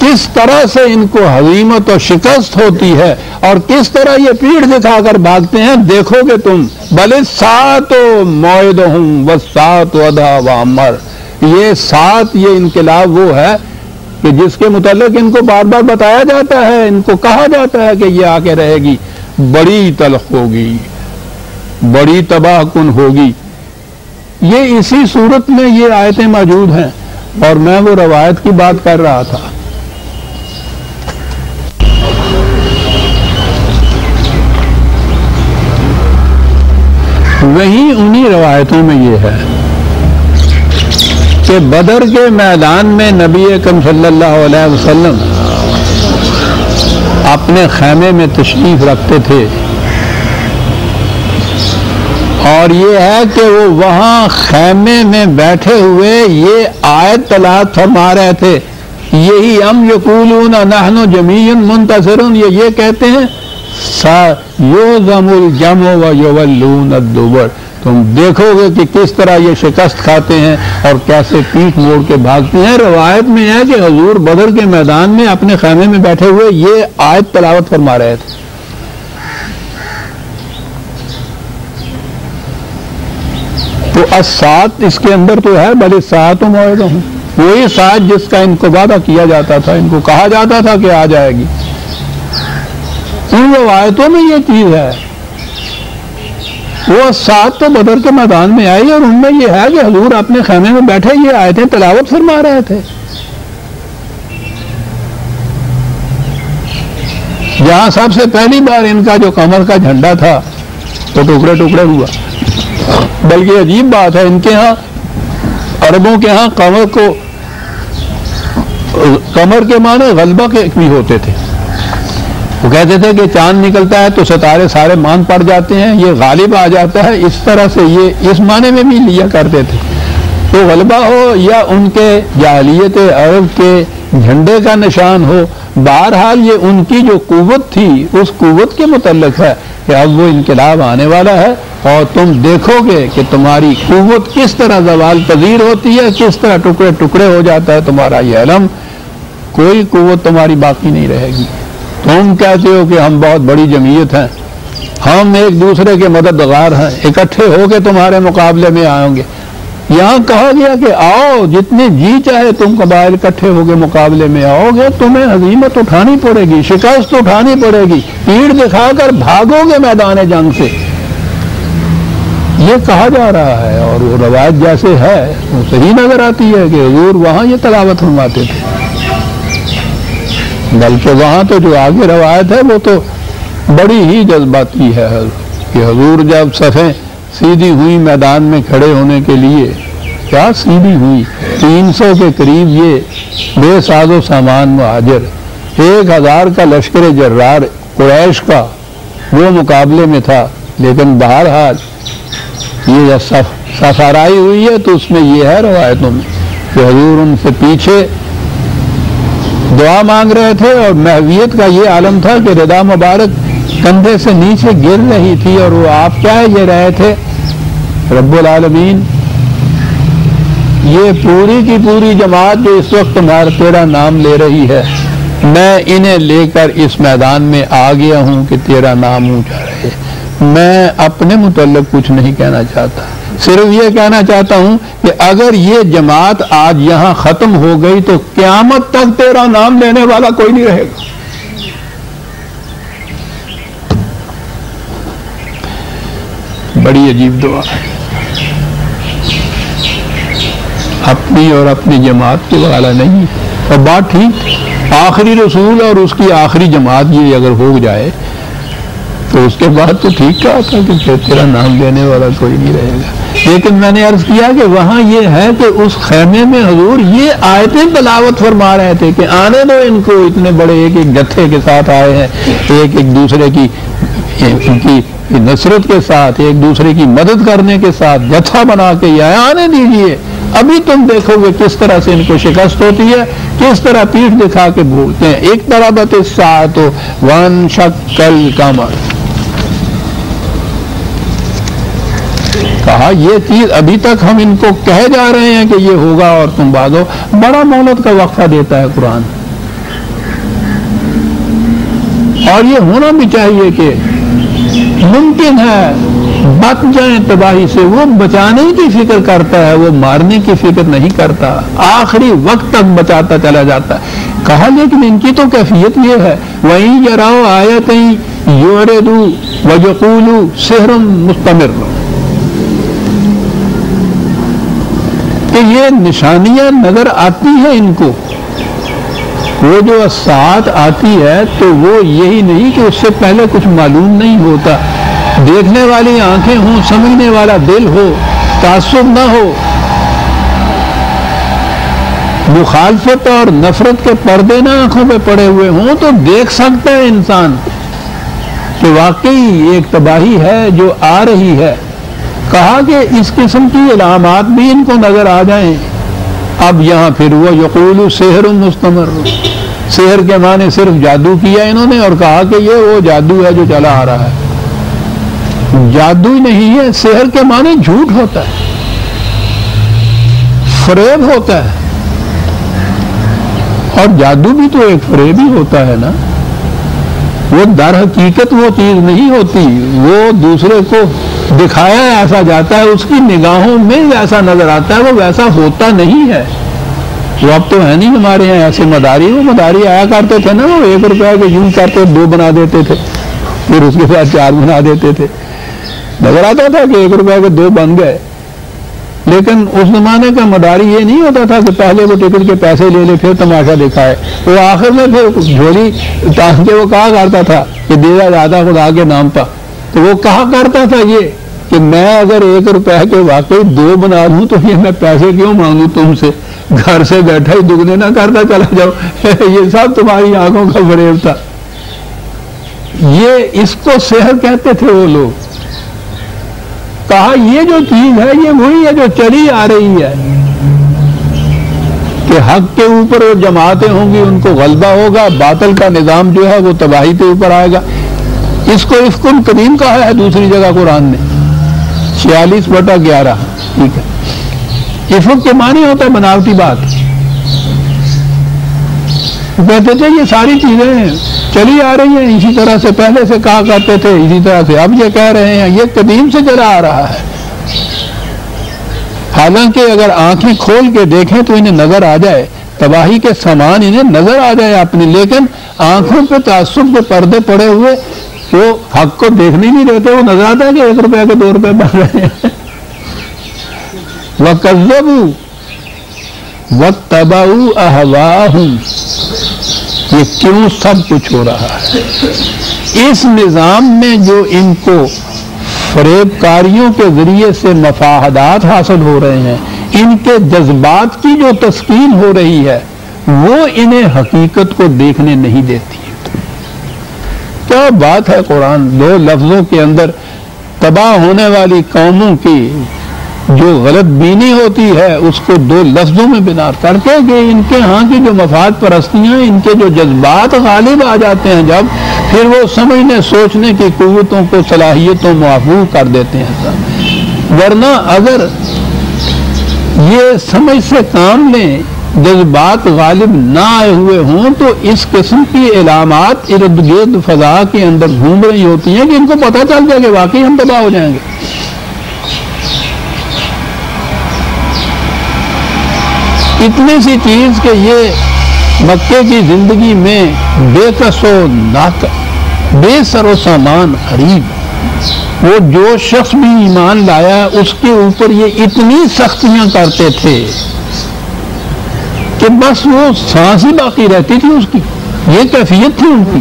کس طرح سے ان کو ہزیمت و شکست ہوتی ہے اور کس طرح یہ پیٹھ دکھا کر بھاگتے ہیں، دیکھو گے تم۔ بل الساعۃ موعدہم والساعۃ ادھیٰ وامر، یہ ساتھ، یہ انقلاب وہ ہے کہ جس کے متعلق ان کو بار بار بتایا جاتا ہے، ان کو کہا جاتا ہے کہ یہ آ کے رہے گی، بڑی تلخ ہوگی، بڑی تباہ کن ہوگی۔ یہ اسی صورت میں یہ آیتیں موجود ہیں، اور میں وہ روایت کی بات کر رہا تھا۔ وہیں انہی روایتوں میں یہ ہے کہ بدر کے میدان میں نبی اکرم صلی اللہ علیہ وسلم اپنے خیمے میں تشریف رکھتے تھے، اور یہ ہے کہ وہ وہاں خیمے میں بیٹھے ہوئے یہ آیت تلاوت فرما رہے تھے، یہی ام یقولون نحن جمیع منتصر، یہ کہتے ہیں یوزم الجمع ویولون الدبر، تم دیکھو گے کہ کس طرح یہ شکست کھاتے ہیں اور کیسے پیٹھ موڑ کے بھاگتے ہیں۔ روایت میں ہے کہ حضور بدر کے میدان میں اپنے خیمے میں بیٹھے ہوئے یہ آیت تلاوت فرما رہے تھے۔ تو الساعۃ اس کے اندر تو ہے، بل الساعۃ موعدہم، وہی ساعت جس کا ان کو وعدہ کیا جاتا تھا، ان کو کہا جاتا تھا کہ آ جائے گی۔ ان روایتوں میں یہ چیز ہے، وہ ساتھ تو بدر کے میدان میں آئی، اور ان میں یہ ہے کہ حضور اپنے خیمے میں بیٹھے یہ آیتیں تلاوت فرما رہے تھے۔ جہاں سب سے پہلی بار ان کا جو قمر کا جھنڈا تھا وہ ٹکڑے ٹکڑے ہوا، بلکہ عجیب بات ہے، ان کے ہاں عربوں کے ہاں قمر کے معنی غلبہ کے بھی ہوتے تھے۔ وہ کہتے تھے کہ چاند نکلتا ہے تو ستارے سارے مان پڑ جاتے ہیں، یہ غالب آ جاتا ہے، اس طرح سے یہ اس معنی میں بھی لیا کرتے تھے۔ تو غلبہ ہو یا ان کے جاہلیت عرب کے جھنڈے کا نشان ہو، بہرحال یہ ان کی جو قوت تھی اس قوت کے متعلق ہے کہ اب وہ انقلاب آنے والا ہے، اور تم دیکھو گے کہ تمہاری قوت کس طرح زوال پذیر ہوتی ہے، کس طرح ٹکڑے ٹکڑے ہو جاتا ہے تمہارا یہ علم، کوئی قوت تمہاری باقی نہیں رہے گی۔ تم کہتے ہو کہ ہم بہت بڑی جمعیت ہیں، ہم ایک دوسرے کے مددگار ہیں، اکٹھے ہو کے تمہارے مقابلے میں آئیں گے۔ یہاں کہا گیا کہ آؤ، جتنے جی چاہے تم قبائل اکٹھے ہو کے مقابلے میں آؤ گے، تمہیں ہزیمت اٹھانی پڑے گی، شکست اٹھانی پڑے گی، پیٹھ دکھا کر بھاگو گے میدان جنگ سے، یہ کہا جا رہا ہے۔ اور وہ روایت جیسے ہے وہ صحیح نظر آتی ہے کہ حضور وہاں یہ تلاوت فرماتے تھے، بلکہ وہاں تو جو آگے روایت ہے وہ تو بڑی ہی جذباتی ہے کہ حضور جب صفیں سیدھی ہوئی میدان میں کھڑے ہونے کے لیے، کیا سیدھی ہوئی، 300 کے قریب یہ بے ساز و سامان مہاجر، 1000 کا لشکر جرار قریش کا وہ مقابلے میں تھا، لیکن بہرحال یہ سفارائی ہوئی ہے تو اس میں یہ ہے روایتوں میں کہ حضور ان سے پیچھے دعا مانگ رہے تھے، اور محویت کا یہ عالم تھا کہ ردا مبارک کندھے سے نیچے گر رہی تھی، اور وہ آپ کیا یہ رہے تھے، رب العالمین یہ پوری کی پوری جماعت جو اس وقت تیرا نام لے رہی ہے، میں انہیں لے کر اس میدان میں آ گیا ہوں کہ تیرا نام اونچا رہے۔ میں اپنے متعلق کچھ نہیں کہنا چاہتا، صرف یہ کہنا چاہتا ہوں کہ اگر یہ جماعت آج یہاں ختم ہو گئی تو قیامت تک تیرا نام لینے والا کوئی نہیں رہے گا۔ بڑی عجیب دعا ہے، اپنی اور اپنی جماعت کے والا نہیں، اور بات ٹھیک، آخری رسول اور اس کی آخری جماعت یہ اگر ہو جائے تو اس کے بعد تو ٹھیک کہا تھا کہ تیرا نام لینے والا کوئی نہیں رہے گا۔ لیکن میں نے عرض کیا کہ وہاں یہ ہے کہ اس خیمے میں حضور یہ آیتیں تلاوت فرما رہے تھے کہ آنے دو ان کو، اتنے بڑے ایک ایک جتھے کے ساتھ آئے ہیں، ایک ایک دوسرے کی ان کی نصرت کے ساتھ، ایک دوسرے کی مدد کرنے کے ساتھ جتھا بنا کے یہ آنے دیجئے، ابھی تم دیکھو گے کس طرح سے ان کو شکست ہوتی ہے، کس طرح پیٹھ دکھا کے بھولتے ہیں۔ ایک طرح الساعۃ وانشق القمر، کہا یہ چیز ابھی تک ہم ان کو کہے جا رہے ہیں کہ یہ ہوگا اور تم بھاگو۔ بڑا مہلت کا وقفہ دیتا ہے قرآن، اور یہ ہونا بھی چاہیے کہ ممکن ہے بچ جائیں تباہی سے، وہ بچانے کی فکر کرتا ہے، وہ مارنے کی فکر نہیں کرتا، آخری وقت تک بچاتا چلا جاتا ہے۔ کہا لیکن ان کی تو کیفیت یہ ہے وَإِن يَرَوْا آیَةً يُعْرِضُوا وَيَقُولُوا سِحْرٌ مُسْتَمِرٌّ، کہ یہ نشانیاں نظر آتی ہیں ان کو، وہ جو ساتھ آتی ہے تو وہ یہی نہیں کہ اس سے پہلے کچھ معلوم نہیں ہوتا، دیکھنے والی آنکھیں ہوں، سمجھنے والا دل ہو، تعصب نہ ہو، مخالفت اور نفرت کے پردے نہ آنکھوں پہ پڑے ہوئے ہوں، تو دیکھ سکتا ہے انسان کہ واقعی ایک تباہی ہے جو آ رہی ہے۔ کہا کہ اس قسم کی علامات بھی ان کو نظر آ جائیں۔ اب یہاں پھر وہ یقول سحر مستمر، سحر کے معنی صرف جادو کیا انہوں نے، اور کہا کہ یہ وہ جادو ہے جو چلا آ رہا ہے۔ جادو ہی نہیں ہے، سحر کے معنی جھوٹ ہوتا ہے، فریب ہوتا ہے، اور جادو بھی تو ایک فریب ہی ہوتا ہے نا۔ وہ در حقیقت وہ چیز نہیں ہوتی، وہ دوسرے کو دکھایا ایسا جاتا ہے، اس کی نگاہوں میں ویسا نظر آتا ہے، وہ ویسا ہوتا نہیں ہے۔ وہ اب تو ہے نہیں ہمارے یہاں ایسے مداری، وہ مداری آیا کرتے تھے نا، وہ 1 روپے کے یوں کرتے 2 بنا دیتے تھے، پھر اس کے بعد 4 بنا دیتے تھے، نظر آتا تھا کہ 1 روپے کے 2 بن گئے۔ لیکن اس زمانے کا مداری یہ نہیں ہوتا تھا کہ پہلے وہ ٹکٹ کے پیسے لے لے پھر تماشا دکھائے، وہ آخر میں پھر جھولی ٹانگ کے وہ کہا کرتا تھا کہ دیا جاتا خدا کے نام پر، تو وہ کہا کرتا تھا یہ کہ میں اگر 1 روپے کے واقعی 2 بنا دوں تو یہ میں پیسے کیوں مانگوں تم سے، گھر سے بیٹھا ہی دگنے نہ کرتا چلا جاؤ، یہ سب تمہاری آنکھوں کا فریب تھا۔ یہ اس کو سحر کہتے تھے وہ لوگ۔ کہا یہ جو چیز ہے یہ وہی ہے جو چلی آ رہی ہے، کہ حق کے اوپر وہ جماعتیں ہوں گی، ان کو غلبہ ہوگا، باطل کا نظام جو ہے وہ تباہی پہ اوپر آئے گا۔ اس کو افک قدیم کہا ہے دوسری جگہ قرآن نے 46/11، ٹھیک ہے۔ افک کے معنی ہوتا ہے بناوٹی بات۔ کہتے تھے یہ ساری چیزیں چلی آ رہی ہیں اسی طرح سے، پہلے سے کہا کرتے تھے اسی طرح سے، اب یہ کہہ رہے ہیں یہ قدیم سے چلا آ رہا ہے۔ حالانکہ اگر آنکھیں کھول کے دیکھیں تو انہیں نظر آ جائے، تباہی کے سامان انہیں نظر آ جائے اپنی، لیکن آنکھوں پہ تعصب کے پردے پڑے ہوئے وہ حق کو دیکھنے نہیں دیتے۔ وہ نظر آتا ہے کہ 1 روپے کے 2 روپے بن رہے ہیں۔ وَكَذَّبُوا وَاتَّبَعُوا أَهْوَاءَهُمْ، یہ کیوں سب کچھ ہو رہا ہے؟ اس نظام میں جو ان کو فریب کاریوں کے ذریعے سے مفاہدات حاصل ہو رہے ہیں، ان کے جذبات کی جو تسکین ہو رہی ہے، وہ انہیں حقیقت کو دیکھنے نہیں دیتی۔ کیا بات ہے! قرآن 2 لفظوں کے اندر تباہ ہونے والی قوموں کی جو غلط بینی ہوتی ہے اس کو 2 لفظوں میں بنا کر کے کہ ان کے ہاں کی جو مفاد پرستیاں، ان کے جو جذبات غالب آ جاتے ہیں جب، پھر وہ سمجھنے سوچنے کی قوتوں کو، صلاحیتوں معفو کر دیتے ہیں۔ ورنہ اگر یہ سمجھ سے کام لیں، جذبات غالب نہ آئے ہوئے ہوں، تو اس قسم کی علامات ارد گرد فضا کے اندر گھوم رہی ہوتی ہیں کہ ان کو پتہ چل جائے کہ واقعی ہم تباہ ہو جائیں گے۔ اتنی سی چیز کہ یہ مکے کی زندگی میں بے کس و بے سر و سامان غریب، وہ جو شخص بھی ایمان لایا اس کے اوپر یہ اتنی سختیاں کرتے تھے کہ بس وہ سانس ہی باقی رہتی تھی اس کی، یہ کیفیت تھی ان کی۔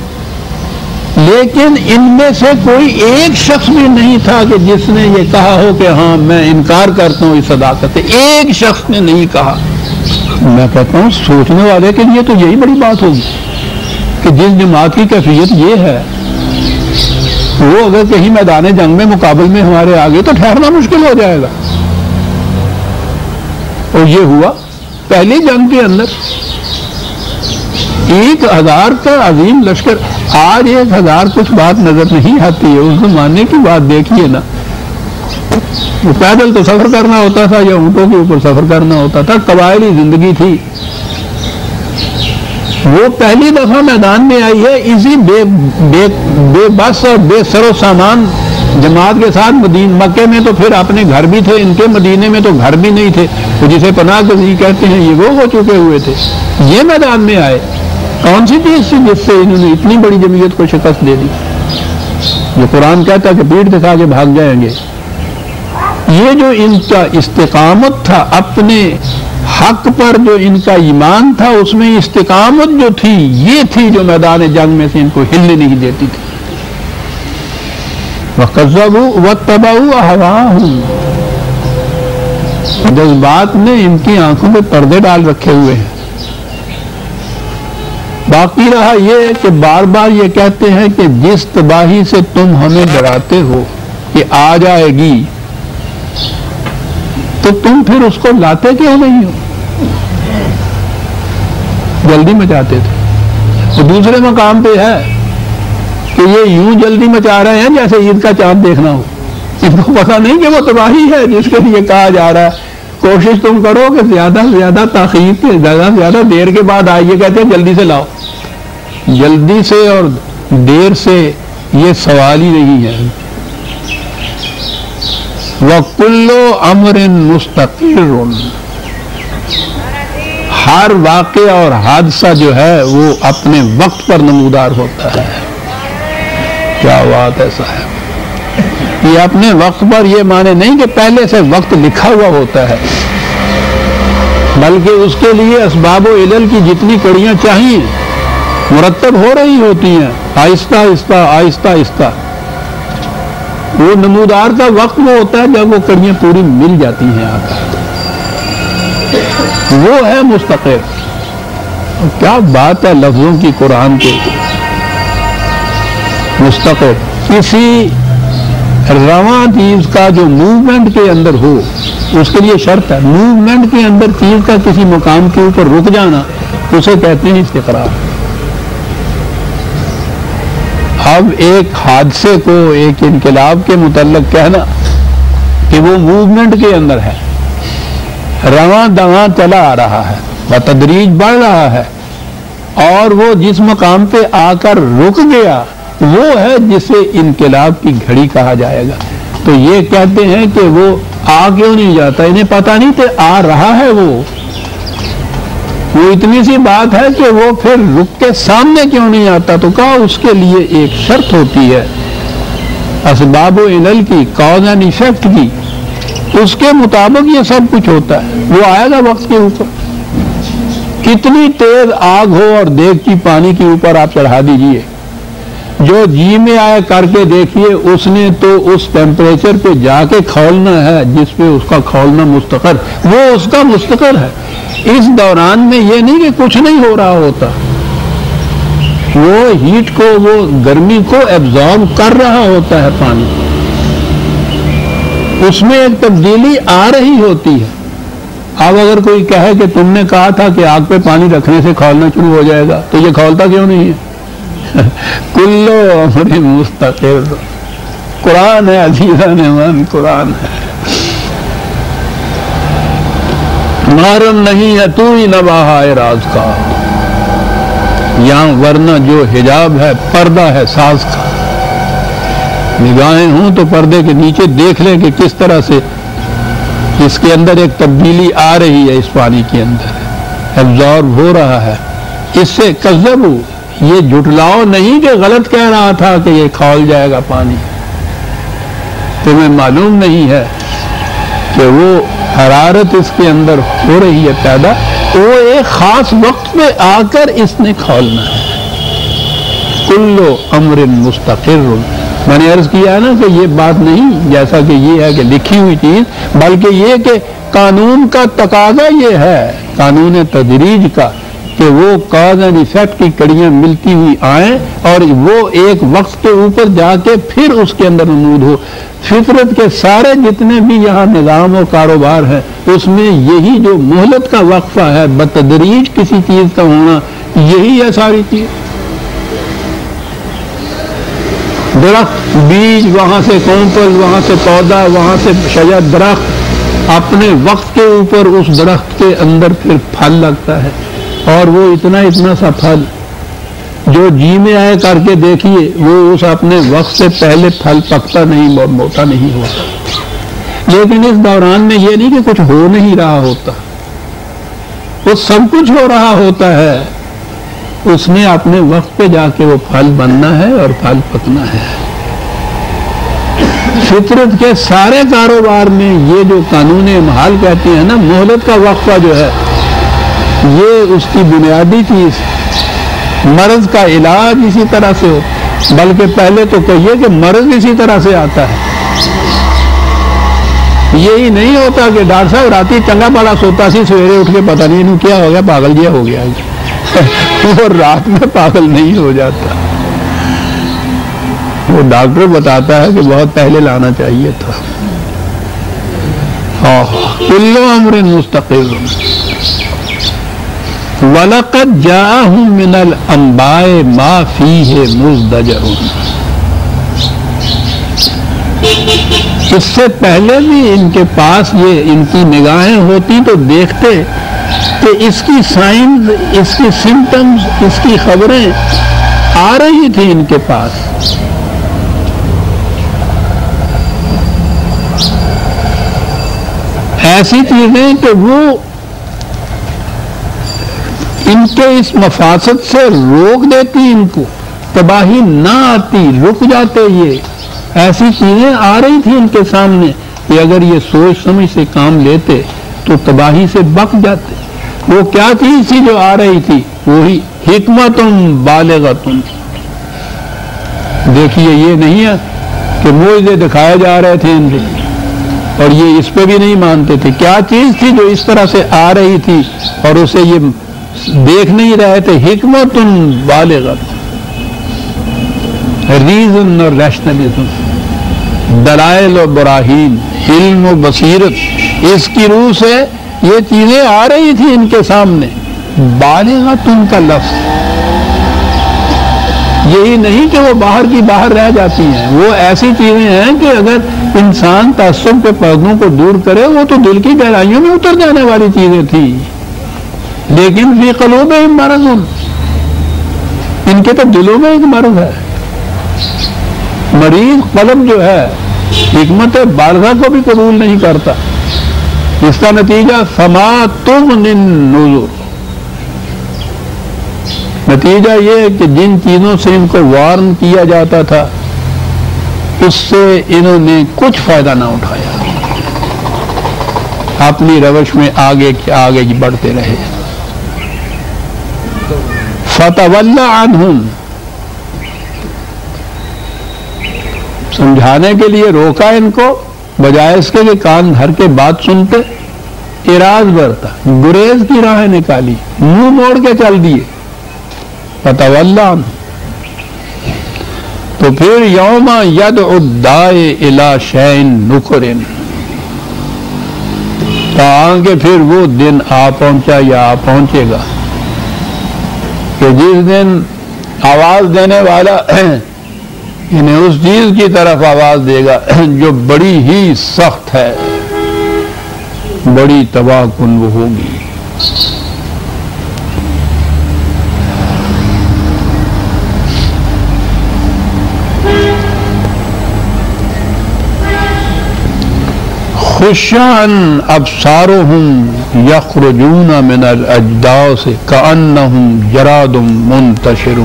لیکن ان میں سے کوئی ایک شخص بھی نہیں تھا کہ جس نے یہ کہا ہو کہ ہاں میں انکار کرتا ہوں اس صداقت سے، ایک شخص نے نہیں کہا۔ میں کہتا ہوں سوچنے والے کے لیے تو یہی بڑی بات ہوگی کہ جس جماعت کی کیفیت یہ ہے، وہ اگر کہیں میدان جنگ میں مقابل میں ہمارے آگے تو ٹھہرنا مشکل ہو جائے گا۔ اور یہ ہوا پہلی جنگ کے اندر 1000 کا عظیم لشکر۔ آج 1000 کچھ بات نظر نہیں آتی ہے، اس زمانے کی بات دیکھیے نا، وہ پیدل تو سفر کرنا ہوتا تھا یا اونٹوں کے اوپر سفر کرنا ہوتا تھا، قبائلی زندگی تھی۔ وہ پہلی دفعہ میدان میں آئی ہے اسی بے بس اور بے سر و سامان جماعت کے ساتھ مکے میں تو پھر اپنے گھر بھی تھے ان کے، مدینے میں تو گھر بھی نہیں تھے، تو جسے پناہ گزین کہتے ہیں یہ وہ ہو چکے ہوئے تھے، یہ میدان میں آئے۔ کون سی چیز تھی جس سے انہوں نے اتنی بڑی جمعیت کو شکست دے دی؟ جو قرآن کہتا ہے کہ پیٹھ دکھا کے بھاگ جائیں گے۔ یہ جو ان کا استقامت تھا اپنے حق پر، جو ان کا ایمان تھا، اس میں استقامت جو تھی یہ تھی جو میدان جنگ میں سے ان کو ہلنے نہیں دیتی تھی۔ وَكَذَّبُوا وَاتَّبَعُوا أَهْوَاءَهُمْ، جذبات نے ان کی آنکھوں پہ پردے ڈال رکھے ہوئے ہیں۔ باقی رہا یہ کہ بار بار یہ کہتے ہیں کہ جس تباہی سے تم ہمیں ڈراتے ہو کہ آ جائے گی، تو تم پھر اس کو لاتے کیوں نہیں ہو؟ جلدی مچاتے تھے۔ تو دوسرے مقام پہ ہے کہ یہ یوں جلدی مچا رہے ہیں جیسے عید کا چاند دیکھنا ہو، ان کو پتہ نہیں کہ وہ تباہی ہے جس کے لیے کہا جا رہا ہے کوشش تم کرو کہ زیادہ سے زیادہ تاخیر کے، زیادہ سے زیادہ دیر کے بعد آئیے، کہتے ہیں جلدی سے لاؤ۔ جلدی سے اور دیر سے یہ سوال ہی نہیں ہے۔ وَكُلُّ أَمْرٍ مُسْتَقِرٌ، ہر واقعہ اور حادثہ جو ہے وہ اپنے وقت پر نمودار ہوتا ہے۔ کیا بات ایسا ہے، یہ اپنے وقت پر، یہ معنی نہیں کہ پہلے سے وقت لکھا ہوا ہوتا ہے، بلکہ اس کے لیے اسباب و علل کی جتنی کڑیاں چاہیے مرتب ہو رہی ہوتی ہیں، آہستہ آہستہ آہستہ آہستہ۔ وہ نمودار کا وقت وہ ہوتا ہے جب وہ کڑیاں پوری مل جاتی ہیں آ کر، وہ ہے مستقر۔ کیا بات ہے لفظوں کی قرآن کے، مستقر۔ کسی رواں چیز کا جو موومنٹ کے اندر ہو، اس کے لیے شرط ہے، موومنٹ کے اندر چیز کا کسی مقام کے اوپر رک جانا اسے کہتے ہیں استقرار۔ اب ایک حادثے کو، ایک انقلاب کے متعلق کہنا کہ وہ موومنٹ کے اندر ہے، رواں دواں چلا آ رہا ہے، بتدریج بڑھ رہا ہے، اور وہ جس مقام پہ آ کر رک گیا وہ ہے جسے انقلاب کی گھڑی کہا جائے گا۔ تو یہ کہتے ہیں کہ وہ آ کیوں نہیں جاتا، انہیں پتہ نہیں کہ آ رہا ہے، وہ اتنی سی بات ہے کہ وہ پھر رک کے سامنے کیوں نہیں آتا، تو کہا اس کے لیے ایک شرط ہوتی ہے اسباب و علل کی، کاز اینڈ ایفیکٹ کی، اس کے مطابق یہ سب کچھ ہوتا ہے۔ وہ آئے گا وقت کے اوپر، کتنی تیز آگ ہو اور دیگچی پانی کے اوپر آپ چڑھا دیجئے، جو جی میں آئے کر کے دیکھیے، اس نے تو اس ٹیمپریچر پہ جا کے کھولنا ہے جس پہ اس کا کھولنا مستقر، وہ اس کا مستقر ہے۔ اس دوران میں یہ نہیں کہ کچھ نہیں ہو رہا ہوتا، وہ ہیٹ کو، وہ گرمی کو ایبزارب کر رہا ہوتا ہے پانی، اس میں ایک تبدیلی آ رہی ہوتی ہے۔ اب اگر کوئی کہے کہ تم نے کہا تھا کہ آگ پہ پانی رکھنے سے کھولنا شروع ہو جائے گا، تو یہ کھولتا کیوں نہیں ہے؟ کلو امر مستقر، قرآن ہے عزیزان من، قرآن ہے، محرم نہیں ہے تو ہی نباہا راز کا، یہاں ورنہ جو حجاب ہے پردہ ہے ساز کا۔ نگاہیں ہوں تو پردے کے نیچے دیکھ لیں کہ کس طرح سے اس کے اندر ایک تبدیلی آ رہی ہے، اس پانی کے اندر ایبزارب ہو رہا ہے۔ اس سے کذبوا، یہ جھٹلاؤ نہیں کہ غلط کہہ رہا تھا کہ یہ کھول جائے گا پانی، تمہیں معلوم نہیں ہے کہ وہ حرارت اس کے اندر ہو رہی ہے پیدا، وہ ایک خاص وقت پہ آ کر اس نے کھولنا ہے۔ کلو امر مستقر، میں نے عرض کیا ہے نا کہ یہ بات نہیں جیسا کہ یہ ہے کہ لکھی ہوئی چیز، بلکہ یہ کہ قانون کا تقاضا یہ ہے، قانون تدریج کا، کہ وہ کاز اینڈ ایفیکٹ کی کڑیاں ملتی ہوئی آئیں اور وہ ایک وقت کے اوپر جا کے پھر اس کے اندر نمود ہو۔ فطرت کے سارے جتنے بھی یہاں نظام و کاروبار ہیں، اس میں یہی جو مہلت کا وقفہ ہے، بتدریج کسی چیز کا ہونا، یہی ہے ساری چیز۔ درخت، بیج، وہاں سے کونپل، وہاں سے پودا، وہاں سے شجر، درخت، اپنے وقت کے اوپر اس درخت کے اندر پھر پھل لگتا ہے، اور وہ اتنا اتنا سا پھل جو جی میں آئے کر کے دیکھیے وہ اس اپنے وقت سے پہلے پھل پکتا نہیں، موٹا نہیں ہوتا۔ لیکن اس دوران میں یہ نہیں کہ کچھ ہو نہیں رہا ہوتا، وہ سب کچھ ہو رہا ہوتا ہے، اس نے اپنے وقت پہ جا کے وہ پھل بننا ہے اور پھل پکنا ہے۔ فطرت کے سارے کاروبار میں یہ جو قانون محال کہتے ہیں نا، مہلت کا وقفہ جو ہے، یہ اس کی بنیادی چیز۔ مرض کا علاج اسی طرح سے ہو، بلکہ پہلے تو کہیے کہ مرض اسی طرح سے آتا ہے۔ یہی نہیں ہوتا کہ ڈاکٹر صاحب راتی چنگا پالا سوتا سی، سویرے اٹھ کے پتہ نہیں انہوں کیا ہو گیا، پاگل جیا ہو گیا۔ وہ رات میں پاگل نہیں ہو جاتا، وہ ڈاکٹر بتاتا ہے کہ بہت پہلے لانا چاہیے تھا۔ کل امر مستقل وَلَقَدْ جَاءَهُم مِّنَ الْأَنبَاءِ مَا فِيهِ مُزْدَجَرٌ۔ اس سے پہلے بھی ان کے پاس یہ ان کی نگاہیں ہوتی تو دیکھتے کہ اس کی سائنس، اس کی سمٹمز، اس کی خبریں آ رہی تھی ان کے پاس۔ ایسی چیزیں کہ وہ ان کے اس مفاسد سے روک دیتی، ان کو تباہی نہ آتی، رک جاتے۔ یہ ایسی چیزیں آ رہی تھی ان کے سامنے کہ اگر یہ سوچ سمجھ سے کام لیتے تو تباہی سے بچ جاتے۔ وہ کیا چیز تھی جو آ رہی تھی؟ وہی حکمتم بالغتم۔ دیکھیے یہ نہیں ہے کہ معجزے دکھائے جا رہے تھے ان کو اور یہ اس پہ بھی نہیں مانتے تھے۔ کیا چیز تھی جو اس طرح سے آ رہی تھی اور اسے یہ دیکھ نہیں رہے تھے؟ حکمت بالغت، ریزن اور ریشنلزم، دلائل و براہین، علم و بصیرت، اس کی روح سے یہ چیزیں آ رہی تھی ان کے سامنے۔ بالغت ان کا لفظ یہی نہیں کہ وہ باہر کی باہر رہ جاتی ہیں، وہ ایسی چیزیں ہیں کہ اگر انسان تعصب کے پردوں کو دور کرے وہ تو دل کی گہرائیوں میں اتر جانے والی چیزیں تھیں۔ لیکن فی قلوبہم مرض، ان کے تو دلوں میں ایک مرض ہے۔ مریض قلب جو ہے حکمت بالغہ کو بھی قبول نہیں کرتا۔ اس کا نتیجہ فما تغنی النذر، نتیجہ یہ ہے کہ جن چیزوں سے ان کو وارن کیا جاتا تھا اس سے انہوں نے کچھ فائدہ نہ اٹھایا، اپنی روش میں آگے بڑھتے رہے۔ فَتَوَلَّ عَنْهُمْ، سمجھانے کے لیے روکا ان کو، بجائے اس کے کہ کان دھر کے بات سنتے، اراض برتا، گریز کی راہیں نکالی، منہ موڑ کے چل دیے۔ فَتَوَلَّ عَنْهُمْ، تو پھر یوم یدعو الداعی الی شیء نکر، تاکہ پھر وہ دن آ پہنچا یا آ پہنچے گا کہ جس دن آواز دینے والا انہیں اس چیز کی طرف آواز دے گا جو بڑی ہی سخت ہے، بڑی تباہ کن وہ ہوگی۔ خشعاً ابصارهم یخرجون من الاجداث کأنہم جراد منتشر،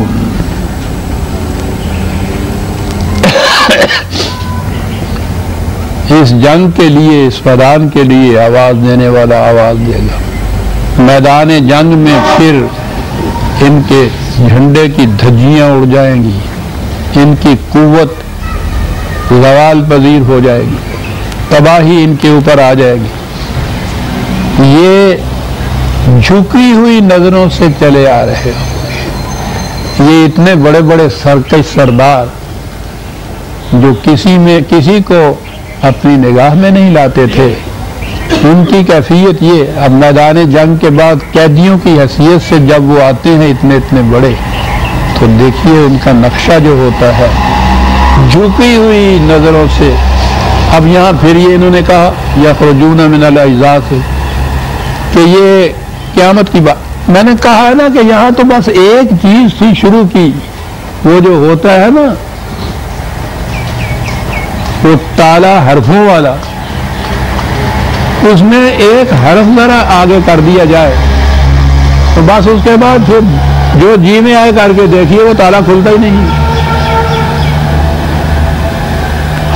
اس جنگ کے لیے، اس میدان کے لیے آواز دینے والا آواز دے گا۔ میدان جنگ میں پھر ان کے جھنڈے کی دھجیاں اڑ جائیں گی، ان کی قوت زوال پذیر ہو جائے گی، تباہی ان کے اوپر آ جائے گی۔ یہ جھکی ہوئی نظروں سے چلے آ رہے ہوں، یہ اتنے بڑے بڑے سرکش سردار جو کسی کو اپنی نگاہ میں نہیں لاتے تھے، ان کی کیفیت یہ اب میدان جنگ کے بعد قیدیوں کی حیثیت سے جب وہ آتے ہیں اتنے بڑے، تو دیکھیے ان کا نقشہ جو ہوتا ہے جھکی ہوئی نظروں سے۔ اب یہاں پھر یہ انہوں نے کہا یخرجون من الاجداث، کہ یہ قیامت کی بات میں نے کہا ہے نا کہ یہاں تو بس ایک چیز تھی شروع کی، وہ جو ہوتا ہے نا وہ تالا حرفوں والا، اس میں ایک حرف ذرا آگے کر دیا جائے تو بس اس کے بعد پھر جو جی میں آئے کر کے دیکھیے وہ تالا کھلتا ہی نہیں۔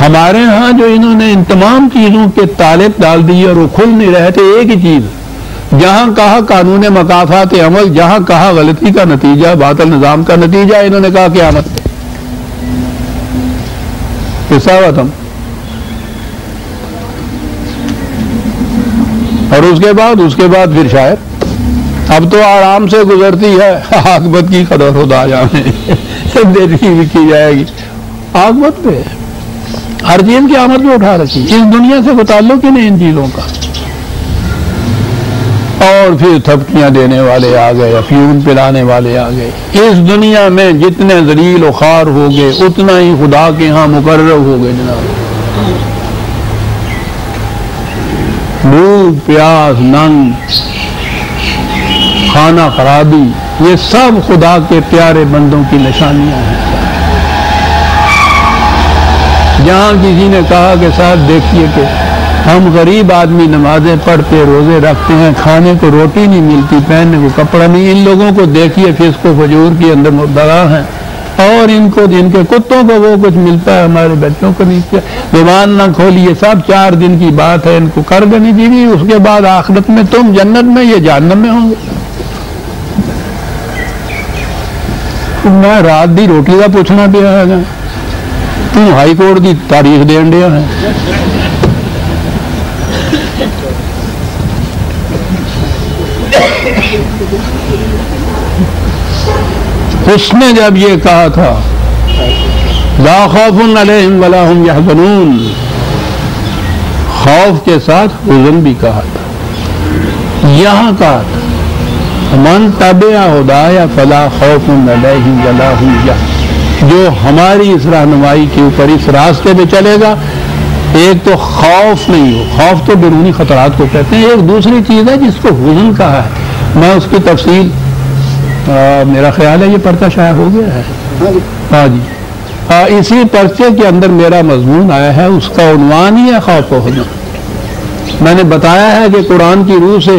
ہمارے ہاں جو انہوں نے ان تمام چیزوں کے تالے ڈال دیے اور وہ کھل نہیں رہے تھے، ایک ہی چیز، جہاں کہا قانون مکافات عمل، جہاں کہا غلطی کا نتیجہ، باطل نظام کا نتیجہ، انہوں نے کہا قیامت ختم۔ اور اس کے بعد پھر شاید اب تو آرام سے گزرتی ہے، عاقبت کی قدر خدا جانے دیکھی بھی کی جائے گی، عاقبت پہ ہر چیز کی آمد میں اٹھا رکھی، اس دنیا سے کوئی تعلق ہی نہیں ان چیزوں کا۔ اور پھر تھپکیاں دینے والے آ گئے، افیون پلانے والے آ گئے۔ اس دنیا میں جتنے ذلیل و خوار ہو گئے اتنا ہی خدا کے ہاں مقرر ہو گئے جناب۔ بھوک پیاس ننگ کھانا خرابی، یہ سب خدا کے پیارے بندوں کی نشانیاں ہیں۔ جہاں کسی نے کہا کہ صاحب دیکھیے کہ ہم غریب آدمی نمازیں پڑھتے روزے رکھتے ہیں، کھانے کو روٹی نہیں ملتی، پہننے کو کپڑا نہیں، ان لوگوں کو دیکھیے فسق و فجور کے اندر مبتلا ہیں، اور ان کو جن کے کتوں کو وہ کچھ ملتا ہے ہمارے بچوں کو نہیں کیا، زبان نہ کھولیے، سب 4 دن کی بات ہے، ان کو کر دینی چاہیے، اس کے بعد آخرت میں تم جنت میں یہ جہنم میں ہوں گے۔ میں رات دی روٹی کا پوچھنا پیا ہے، تم ہائی کورٹ کی تاریخ دین دیا ہے۔ اس نے جب یہ کہا تھا لا خوف علیہم ولا ہم یحزنون، خوف کے ساتھ حزن بھی کہا تھا، یہاں کہا تھا من تبع ہدایا فلا خوف علیہم ولا ہم یحزنون، جو ہماری اس رہنمائی کے اوپر اس راستے پہ چلے گا، ایک تو خوف نہیں ہو، خوف تو بیرونی خطرات کو کہتے ہیں، ایک دوسری چیز ہے جس کو حزن کہا ہے، میں اس کی تفصیل میرا خیال ہے یہ پرچہ شائع ہو گیا ہے، ہاں جی، اسی پرچے کے اندر میرا مضمون آیا ہے، اس کا عنوان ہی ہے خوف و حزن۔ میں نے بتایا ہے کہ قرآن کی روح سے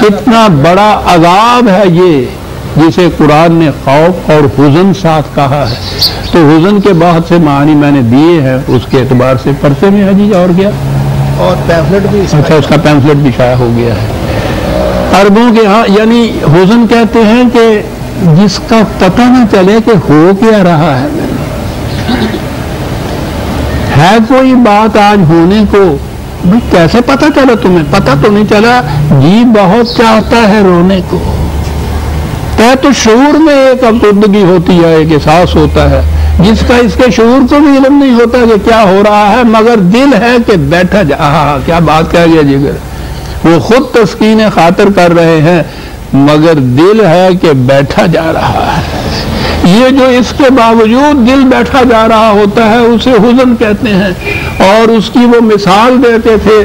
کتنا بڑا عذاب ہے یہ، جسے قرآن نے خوف اور حزن ساتھ کہا ہے، تو حزن کے بہت سے معنی میں نے دیے ہیں، اس کے اعتبار سے پرچے میں ہے جی، اور کیا، اور پیمفلٹ بھی، اچھا اس کا پیمفلٹ بھی شائع ہو گیا ہے۔ عربوں کے ہاں یعنی حزن کہتے ہیں کہ جس کا پتہ نہ چلے کہ ہو کیا رہا ہے کوئی بات آج ہونے کو، بھئی کیسے پتہ چلا تمہیں؟ پتہ تو نہیں چلا، جی بہت چاہتا ہے رونے کو، تو شعور میں ایک افسردگی ہوتی ہے، ایک احساس ہوتا ہے جس کا اس کے شعور کو بھی علم نہیں ہوتا کہ کیا ہو رہا ہے، مگر دل ہے کہ بیٹھا جا، کیا بات کہہ گیا جگر، وہ خود تسکین خاطر کر رہے ہیں مگر دل ہے کہ بیٹھا جا رہا ہے، یہ جو اس کے باوجود دل بیٹھا جا رہا ہوتا ہے اسے حزن کہتے ہیں۔ اور اس کی وہ مثال دیتے تھے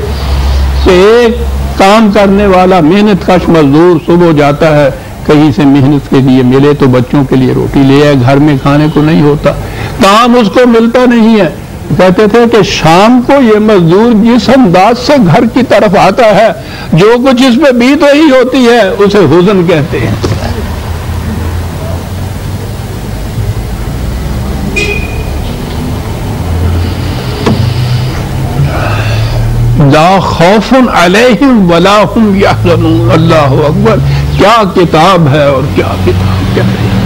کہ ایک کام کرنے والا محنت کش مزدور صبح جاتا ہے کہیں سے محنت کے لیے، ملے تو بچوں کے لیے روٹی لے آئے، گھر میں کھانے کو نہیں ہوتا، کام اس کو ملتا نہیں ہے، کہتے تھے کہ شام کو یہ مزدور جس انداز سے گھر کی طرف آتا ہے، جو کچھ اس پہ بیت رہی ہوتی ہے اسے حزن کہتے ہیں۔ لا خوف علیہم ولا ہم یحزنون، اللہ اکبر، کیا کتاب ہے اور کیا کتاب کہہ رہی ہے۔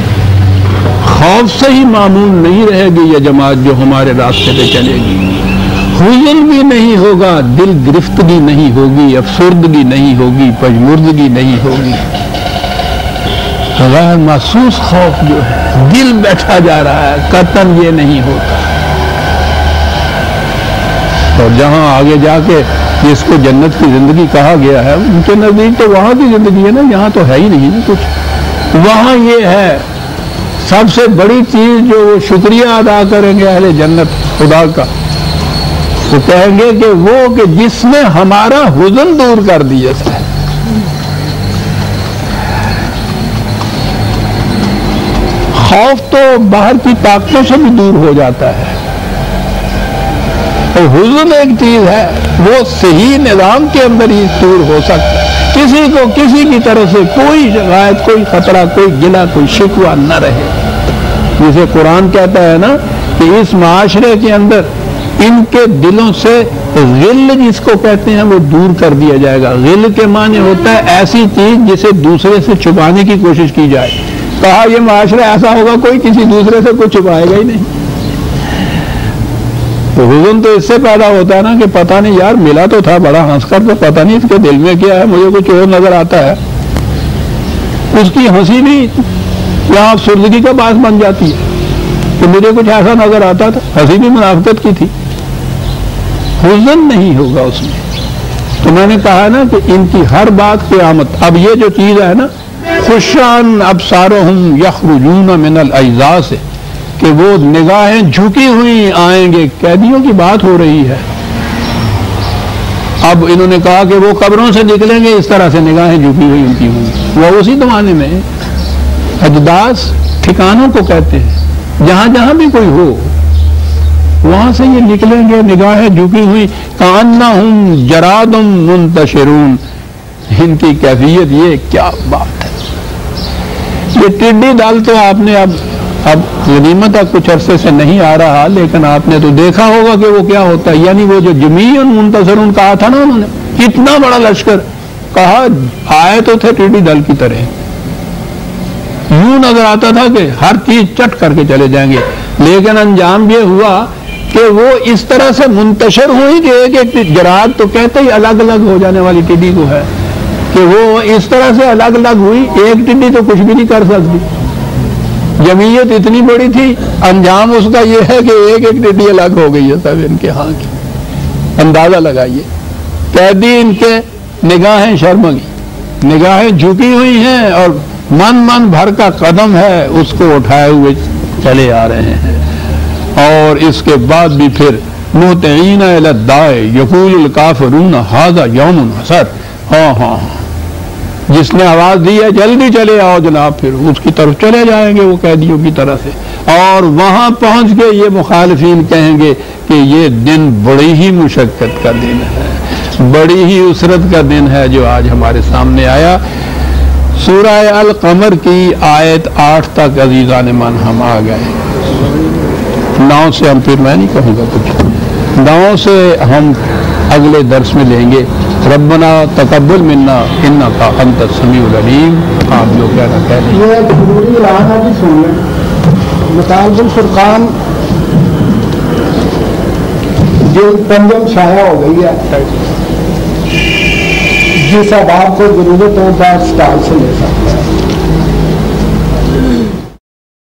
خوف سے ہی معمول نہیں رہے گی یہ جماعت جو ہمارے راستے پہ چلے گی، حزن بھی نہیں ہوگا، دل گرفتگی نہیں ہوگی، افسردگی نہیں ہوگی، پژمردگی نہیں ہوگی، غیر محسوس خوف جو ہے، دل بیٹھا جا رہا ہے، قطعاً یہ نہیں ہوتا۔ اور جہاں آگے جا کے جس کو جنت کی زندگی کہا گیا ہے، ان کے نزدیک تو وہاں کی زندگی ہے نا، یہاں تو ہے ہی نہیں نا کچھ، وہاں یہ ہے سب سے بڑی چیز جو وہ شکریہ ادا کریں گے اہل جنت خدا کا، وہ کہیں گے کہ وہ کہ جس نے ہمارا حزن دور کر دیا ہے، خوف تو باہر کی طاقتوں سے بھی دور ہو جاتا ہے، اور حزن ایک چیز ہے وہ صحیح نظام کے اندر ہی دور ہو سکتا ہے، کسی کو کسی کی طرف سے کوئی شکایت، کوئی خطرہ، کوئی گلہ، کوئی شکوہ نہ رہے، جسے قرآن کہتا ہے نا کہ اس معاشرے کے اندر ان کے دلوں سے غل جس کو کہتے ہیں وہ دور کر دیا جائے گا۔ غل کے معنی ہوتا ہے ایسی چیز جسے دوسرے سے چھپانے کی کوشش کی جائے، کہا یہ معاشرہ ایسا ہوگا کوئی کسی دوسرے سے کچھ چھپائے گا ہی نہیں۔ تو حزن تو اس سے پیدا ہوتا ہے نا کہ پتہ نہیں یار ملا تو تھا بڑا ہنس کر، تو پتہ نہیں اس کے دل میں کیا ہے، مجھے کچھ اور نظر آتا ہے۔ اس کی ہنسی بھی یہاں افسردگی کا باعث بن جاتی ہے کہ مجھے کچھ ایسا نظر آتا تھا، ہنسی بھی منافقت کی تھی، حزن نہیں ہوگا اس میں۔ تو میں نے کہا نا کہ ان کی ہر بات قیامت، اب یہ جو چیز ہے نا خشان ابصارہم یخرجون من الاجزاء سے، کہ وہ نگاہیں جھکی ہوئی آئیں گے، قیدیوں کی بات ہو رہی ہے۔ اب انہوں نے کہا کہ وہ قبروں سے نکلیں گے اس طرح سے نگاہیں جھکی ہوئی ان کی ہوں گی، وہ اسی زمانے میں اجداث ٹھکانوں کو کہتے ہیں، جہاں جہاں بھی کوئی ہو وہاں سے یہ نکلیں گے نگاہیں جھکی ہوئی، کأنہم جراد منتشرون۔ ان کی کیفیت یہ کیا بات ہے۔ یہ ٹڈی دل تو آپ نے اب غنیمت کچھ عرصے سے نہیں آ رہا، لیکن آپ نے تو دیکھا ہوگا کہ وہ کیا ہوتا ہے، یعنی وہ جو جمیع منتصرون کہا تھا نا انہوں نے، اتنا بڑا لشکر، کہا آئے تو تھے ٹڈی دل کی طرح، یوں نظر آتا تھا کہ ہر چیز چٹ کر کے چلے جائیں گے، لیکن انجام یہ ہوا کہ وہ اس طرح سے منتشر ہوئی کہ ایک ایک جراد تو کہتے ہی الگ الگ ہو جانے والی ٹڈی کو ہے، کہ وہ اس طرح سے الگ الگ ہوئی، ایک ٹڈی تو کچھ بھی نہیں کر سکتی، جمعیت اتنی بڑی تھی، انجام اس کا یہ ہے کہ ایک ایک ٹڈی الگ ہو گئی ہے سب ان کے ہاں کی۔ اندازہ لگائیے، قیدی ان کے نگاہیں شرمگی، نگاہیں جھکی ہوئی ہیں، اور من بھر کا قدم ہے اس کو اٹھائے ہوئے چلے آ رہے ہیں۔ اور اس کے بعد بھی پھر مہطعین الی الداع یقول الکافرون ھذا یوم عسر، ہاں جس نے آواز دی ہے جلدی چلے آؤ جناب، پھر اس کی طرف چلے جائیں گے وہ قیدیوں کی طرح سے، اور وہاں پہنچ کے یہ مخالفین کہیں گے کہ یہ دن بڑی ہی مشقت کا دن ہے، بڑی ہی عسرت کا دن ہے جو آج ہمارے سامنے آیا۔ سورہ القمر کی آیت 8 تک عزیزان من ہم آ گئے، 9 سے ہم پھر میں نہیں کہوں گا کچھ، 9 سے ہم اگلے درس میں لیں گے۔ ربنا تقبل منا انک انت السمیع العلیم۔ آپ جو کہنا کہہ لیں۔ یہ ضروری اعلان ہے جی، سن لیں۔ مطالب الفرقان جلد 5 شائع ہو گئی ہے، جس اب آپ کو ضرورت ہو 10 سٹال سے لے سکتے۔